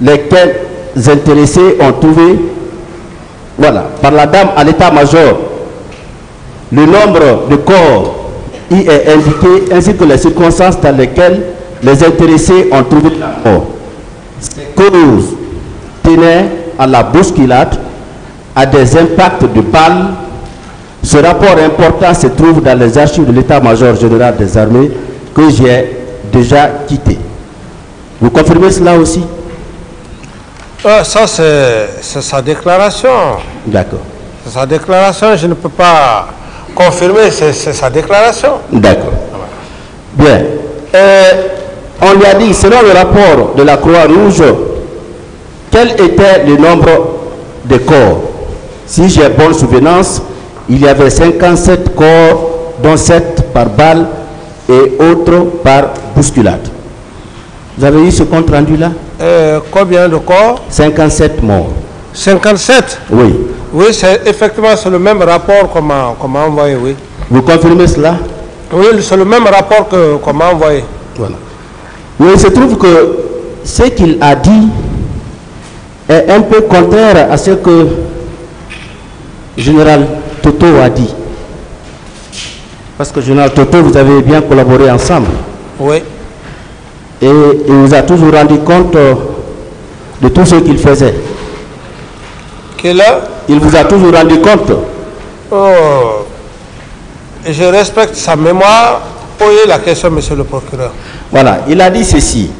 lesquels intéressés ont trouvé, voilà, par la dame à l'état-major, le nombre de corps y est indiqué ainsi que les circonstances dans lesquelles les intéressés ont trouvé la mort. Ces causes tenaient à la bousculade, à des impacts de balles. Ce rapport important se trouve dans les archives de l'état-major général des armées que j'ai déjà quitté. Vous confirmez cela aussi? Ça, c'est sa déclaration. D'accord. C'est sa déclaration, je ne peux pas confirmer, c'est sa déclaration. D'accord. Bien. On lui a dit, selon le rapport de la Croix-Rouge, quel était le nombre de corps? Si j'ai bonne souvenance, il y avait 57 corps, dont 7 par balle et autres par bousculade. Vous avez eu ce compte rendu-là? Combien de corps? 57 morts. 57? Oui. Oui, effectivement, c'est le même rapport qu'on m'a envoyé, oui. Vous confirmez cela? Oui, c'est le même rapport qu'on m'a envoyé. Voilà. Mais il se trouve que ce qu'il a dit est un peu contraire à ce que le général Toto a dit. Parce que le général Toto, vous avez bien collaboré ensemble. Oui. Et il vous a toujours rendu compte de tout ce qu'il faisait. Il vous a toujours rendu compte. Oh, je respecte sa mémoire. Posez la question, monsieur le procureur. Voilà, il a dit ceci.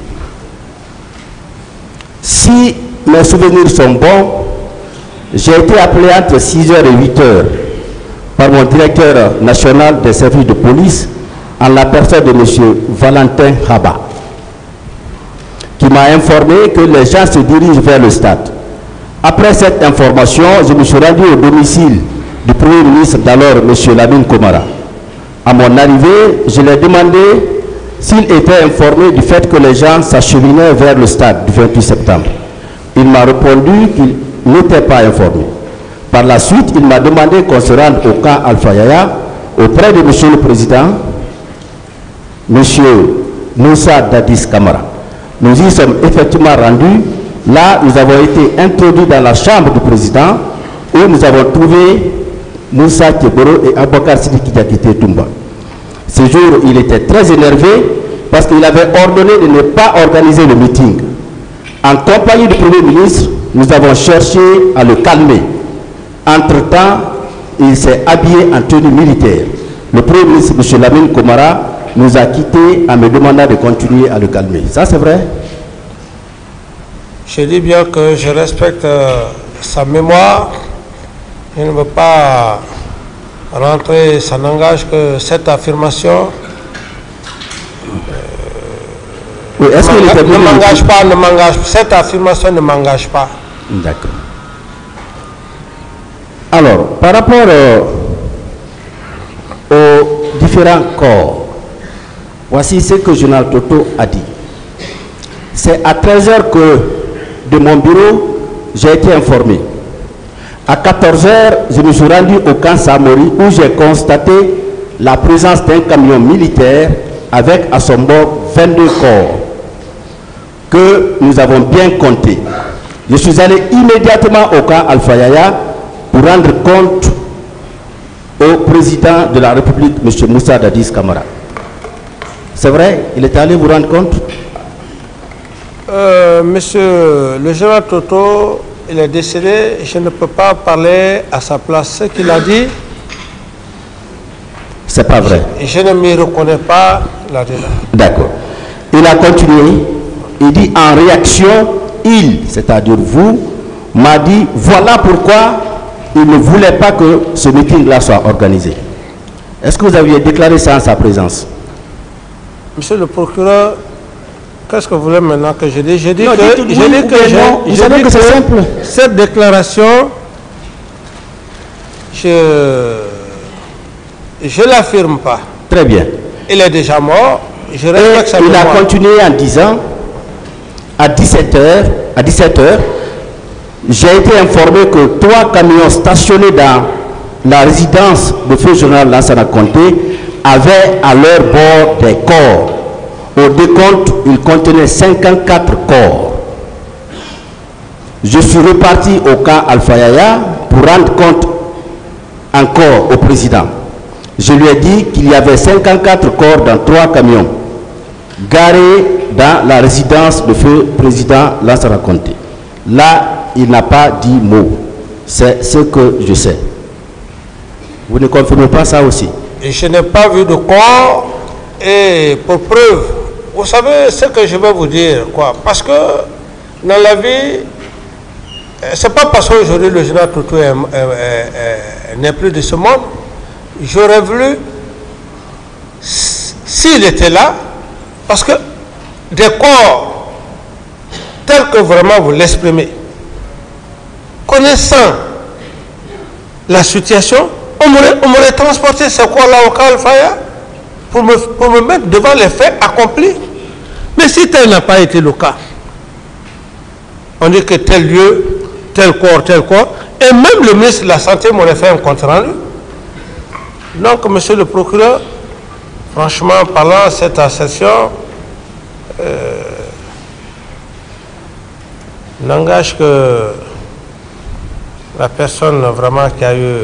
Si mes souvenirs sont bons, j'ai été appelé entre 6h et 8h par mon directeur national des services de police en la personne de monsieur Valentin Haba, qui m'a informé que les gens se dirigent vers le stade. Après cette information, je me suis rendu au domicile du Premier ministre d'alors, M. Lamine Komara. À mon arrivée, je lui ai demandé s'il était informé du fait que les gens s'acheminaient vers le stade du 28 septembre. Il m'a répondu qu'il n'était pas informé. Par la suite, il m'a demandé qu'on se rende au camp Alpha Yaya auprès de M. le Président, M. Moussa Dadis Kamara. Nous y sommes effectivement rendus. Là, nous avons été introduits dans la chambre du président où nous avons trouvé Moussa Keboro et Abakar Sidiki Diakité Toumba. Ce jour, il était très énervé parce qu'il avait ordonné de ne pas organiser le meeting. En compagnie du Premier ministre, nous avons cherché à le calmer. Entre-temps, il s'est habillé en tenue militaire. Le Premier ministre, M. Lamine Komara, nous a quittés en me demandant de continuer à le calmer. Ça, c'est vrai? Je dis bien que je respecte sa mémoire. Je ne veux pas rentrer, ça n'engage que cette affirmation. Oui, est-ce qu'il était ne m'engage pas, cette affirmation ne m'engage pas. aux différents corps. Voici ce que le général Toto a dit. C'est à 13 h que de mon bureau, j'ai été informé. À 14 h, je me suis rendu au camp Samori où j'ai constaté la présence d'un camion militaire avec à son bord 22 corps que nous avons bien compté. Je suis allé immédiatement au camp Alpha Yaya pour rendre compte au président de la République, M. Moussa Dadis Camara. C'est vrai, il est allé vous rendre compte? Monsieur le général Toto, il est décédé, je ne peux pas parler à sa place. Ce qu'il a dit, c'est pas vrai. Je ne m'y reconnais pas là-dedans. D'accord. Il a continué, il dit en réaction, il, c'est-à-dire vous, m'a dit voilà pourquoi il ne voulait pas que ce meeting-là soit organisé. Est-ce que vous aviez déclaré ça en sa présence? Monsieur le procureur, qu'est-ce que vous voulez maintenant que je dise? Je dis que c'est simple. Cette déclaration, je ne l'affirme pas. Très bien. Il est déjà mort. Je respecte sa mémoire. Il a continué en disant à 17 h, j'ai été informé que 3 camions stationnés dans la résidence de feu général Lansana Conté avaient à leur bord des corps. Au décompte, ils contenaient 54 corps. Je suis reparti au camp Alpha Yaya pour rendre compte encore au président. Je lui ai dit qu'il y avait 54 corps dans 3 camions garés dans la résidence de feu président Lansana Conté. Là, il n'a pas dit mot. C'est ce que je sais. Vous ne confirmez pas ça aussi? Et je n'ai pas vu de corps. Et pour preuve, vous savez ce que je vais vous dire, quoi? Parce que dans la vie, c'est pas parce qu'aujourd'hui le général Toto n'est plus de ce monde. J'aurais voulu, s'il était là, parce que des corps tels que vraiment vous l'exprimez, connaissant la situation, on m'aurait transporté ces corps-là au camp Alpha pour me mettre devant les faits accomplis. Mais si tel n'a pas été le cas, on dit que tel lieu, tel corps, et même le ministre de la Santé m'aurait fait un compte rendu. Donc, monsieur le procureur, franchement parlant, cette assertion n'engage que la personne vraiment qui a eu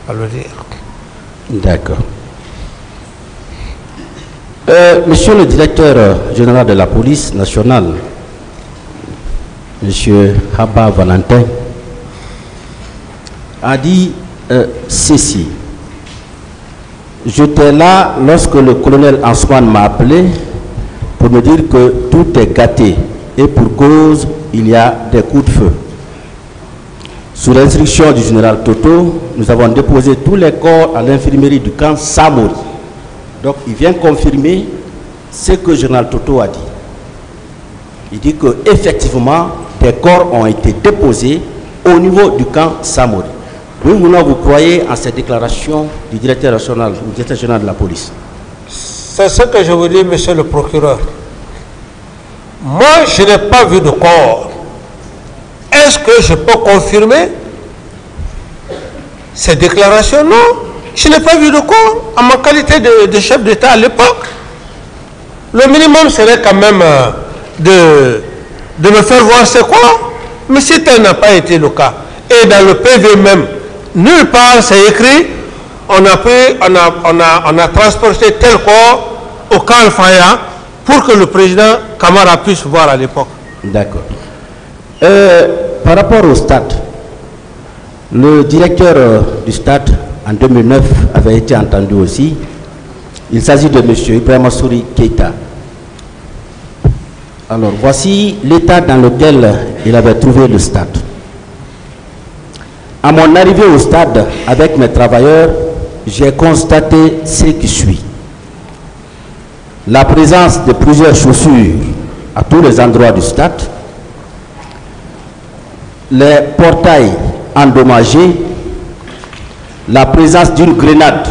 à le dire. D'accord. Monsieur le directeur général de la police nationale, monsieur Haba Valentin, a dit ceci. J'étais là lorsque le colonel Ansoine m'a appelé pour me dire que tout est gâté et pour cause il y a des coups de feu. Sous l'instruction du général Toto, nous avons déposé tous les corps à l'infirmerie du camp Samori. Donc il vient confirmer ce que le général Toto a dit. Il dit que effectivement des corps ont été déposés au niveau du camp Samori. Vous croyez en cette déclaration du directeur national, du directeur général de la police? C'est ce que je vous dis, monsieur le procureur. Moi, je n'ai pas vu de corps. Est-ce que je peux confirmer ces déclarations? Non, je n'ai pas vu de corps en ma qualité de chef d'État à l'époque. Le minimum serait quand même de me faire voir ces corps. Mais si tel n'a pas été le cas, et dans le PV même, nulle part c'est écrit, on a transporté tel corps au camp Alpha pour que le président Camara puisse voir à l'époque. D'accord. Par rapport au stade, le directeur du stade en 2009 avait été entendu aussi. Il s'agit de M. Ibrahima Souri Keita. Alors voici l'état dans lequel il avait trouvé le stade. À mon arrivée au stade avec mes travailleurs, j'ai constaté ce qui suit. La présence de plusieurs chaussures à tous les endroits du stade, les portails endommagés, la présence d'une grenade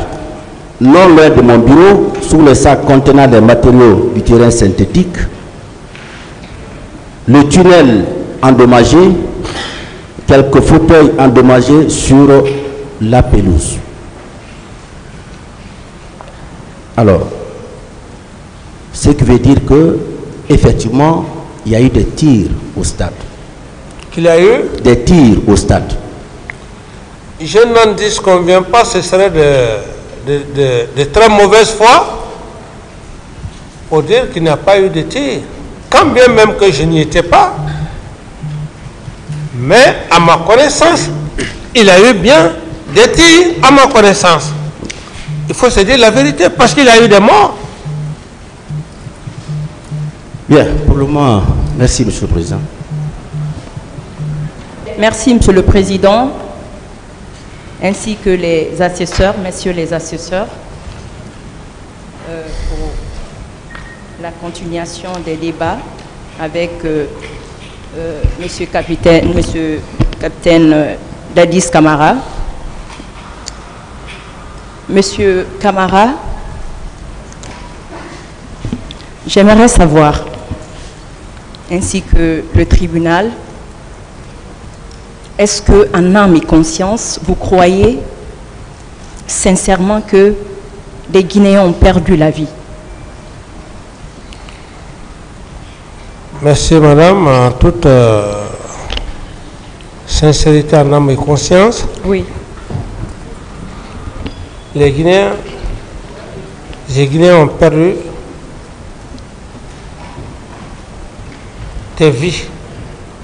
non loin de mon bureau, sous le sac contenant des matériaux du terrain synthétique, le tunnel endommagé, quelques fauteuils endommagés sur la pelouse. Alors, ce qui veut dire que, effectivement, il y a eu des tirs au stade. Qu'il y a eu des tirs au stade. Je n'en disconviens pas, ce serait de très mauvaise foi pour dire qu'il n'y a pas eu de tirs. Quand bien même que je n'y étais pas, mais à ma connaissance, il y a eu bien des tirs à ma connaissance. Il faut se dire la vérité, parce qu'il y a eu des morts. Bien, pour le moment, merci Monsieur le Président. Merci Monsieur le Président, ainsi que les assesseurs, messieurs les assesseurs, pour la continuation des débats avec Monsieur Capitaine Dadis Camara. Monsieur Camara, j'aimerais savoir, ainsi que le tribunal, est-ce que, en âme et conscience, vous croyez sincèrement que des Guinéens ont perdu la vie? Merci Madame, en toute sincérité, en âme et conscience. Oui. Les Guinéens ont perdu des vies.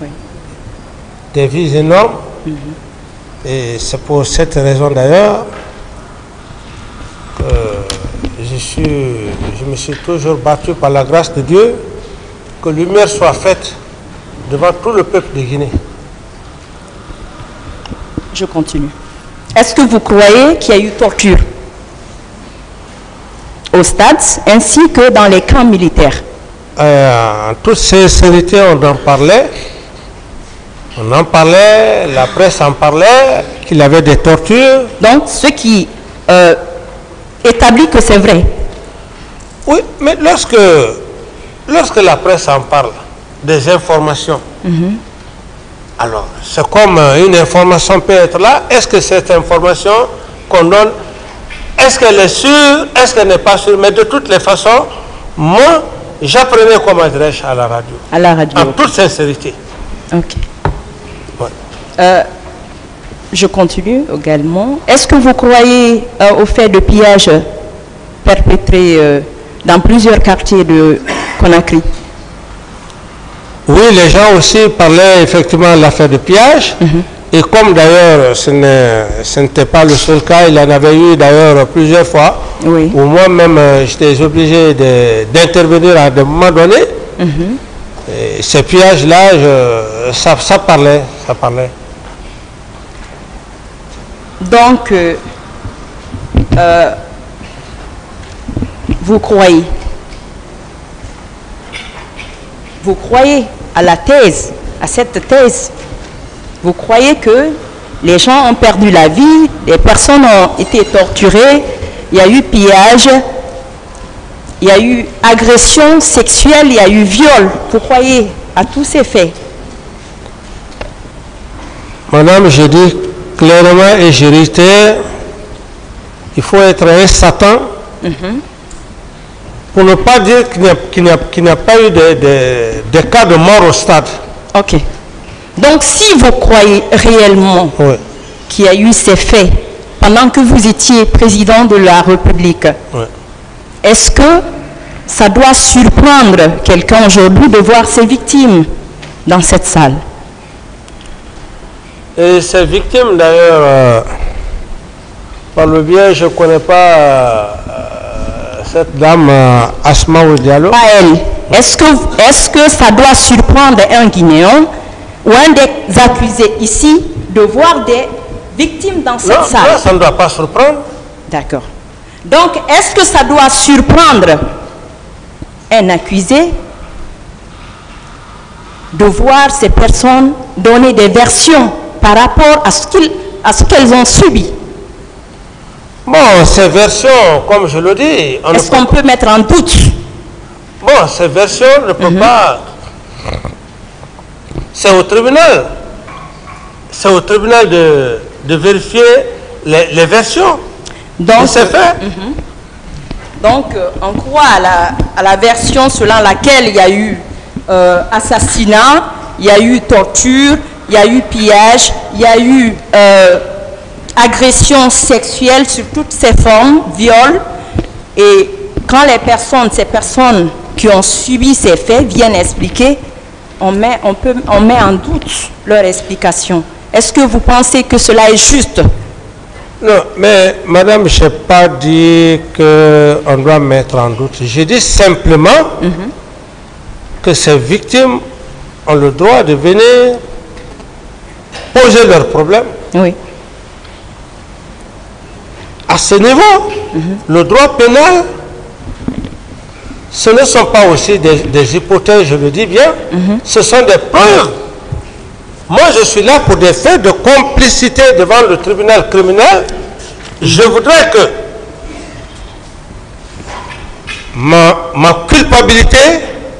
Oui. Des vies énormes. Et c'est pour cette raison d'ailleurs que je me suis toujours battu par la grâce de Dieu que lumière soit faite devant tout le peuple de Guinée. Je continue. Est-ce que vous croyez qu'il y a eu torture au stade ainsi que dans les camps militaires? En toute sincérité, on en parlait. On en parlait, la presse en parlait, qu'il y avait des tortures. Donc, ce qui établit que c'est vrai. Oui, mais lorsque la presse en parle, des informations, alors c'est comme une information peut être là. Est-ce que cette information qu'on donne, est-ce qu'elle est sûre, est-ce qu'elle n'est pas sûre? Mais de toutes les façons, moi, j'apprenais comment dirais-je à la radio. À la radio. En toute sincérité. Ok. Ouais. Je continue également. Est-ce que vous croyez au fait de pillage perpétré dans plusieurs quartiers de Conakry? Oui, les gens aussi parlaient effectivement de l'affaire de pillage. Et comme d'ailleurs ce n'était pas le seul cas, il y en avait eu d'ailleurs plusieurs fois, Oui. où moi-même j'étais obligé d'intervenir à des moments donnés. Et ces pillages-là, ça parlait. Donc, vous croyez à la thèse, à cette thèse? Vous croyez que les gens ont perdu la vie, les personnes ont été torturées, il y a eu pillage, il y a eu agression sexuelle, il y a eu viol. Vous croyez à tous ces faits? Madame, je dis clairement et je réitère, il faut être un Satan pour ne pas dire qu'il n'y a pas eu de cas de mort au stade. Ok. Donc, si vous croyez réellement Oui. qu'il y a eu ces faits pendant que vous étiez président de la République, Oui. est-ce que ça doit surprendre quelqu'un aujourd'hui de voir ses victimes dans cette salle? Et ces victimes, d'ailleurs, par le biais, je ne connais pas cette dame Asma Diallo. Pas elle. Est-ce que ça doit surprendre un Guinéen ou un des accusés ici de voir des victimes dans cette salle? Non, ça ne doit pas surprendre. D'accord. Donc, est-ce que ça doit surprendre un accusé de voir ces personnes donner des versions par rapport à ce qu'elles ont subi? Bon, ces versions, comme je le dis... Est-ce qu'on peut mettre en doute? Bon, ces versions ne peuvent pas... C'est au tribunal. C'est au tribunal de vérifier les versions. Donc, c'est fait. Donc, on croit à la version selon laquelle il y a eu assassinat, il y a eu torture, il y a eu pillage, il y a eu agression sexuelle sur toutes ses formes, viol. Et quand ces personnes qui ont subi ces faits viennent expliquer, on met en doute leur explication. Est-ce que vous pensez que cela est juste? Non, mais madame, je n'ai pas dit qu'on doit mettre en doute. J'ai dit simplement que ces victimes ont le droit de venir poser leurs problèmes. Oui. À ce niveau, le droit pénal, ce ne sont pas aussi des hypothèses, je le dis bien, ce sont des preuves. Moi, je suis là pour des faits de complicité devant le tribunal criminel. Je voudrais que ma culpabilité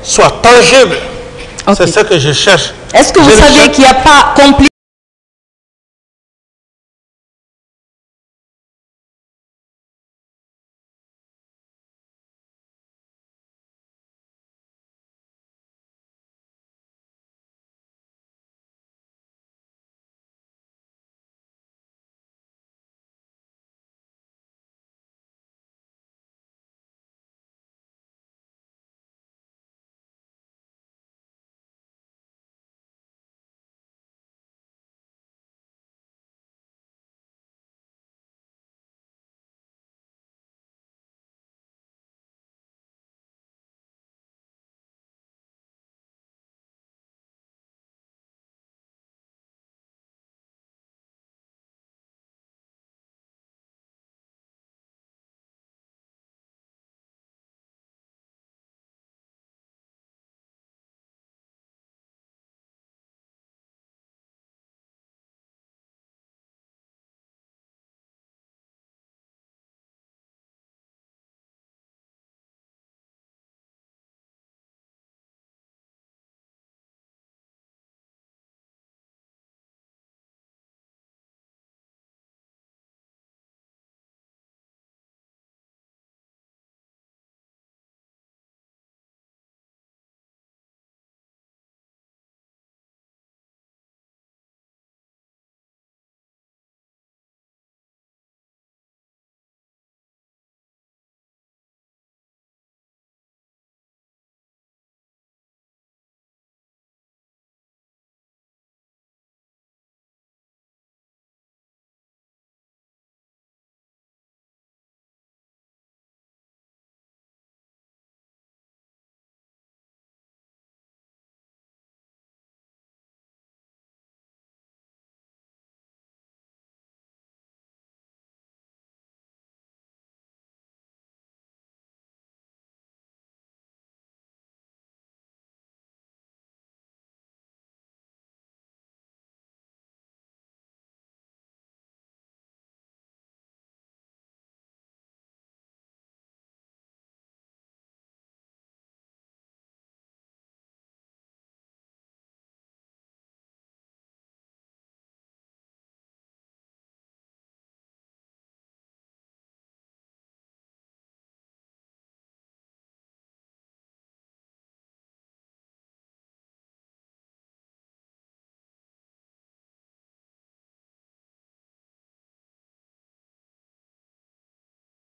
soit tangible. Okay. C'est ce que je cherche. Est-ce que vous savez qu'il n'y a pas complicité?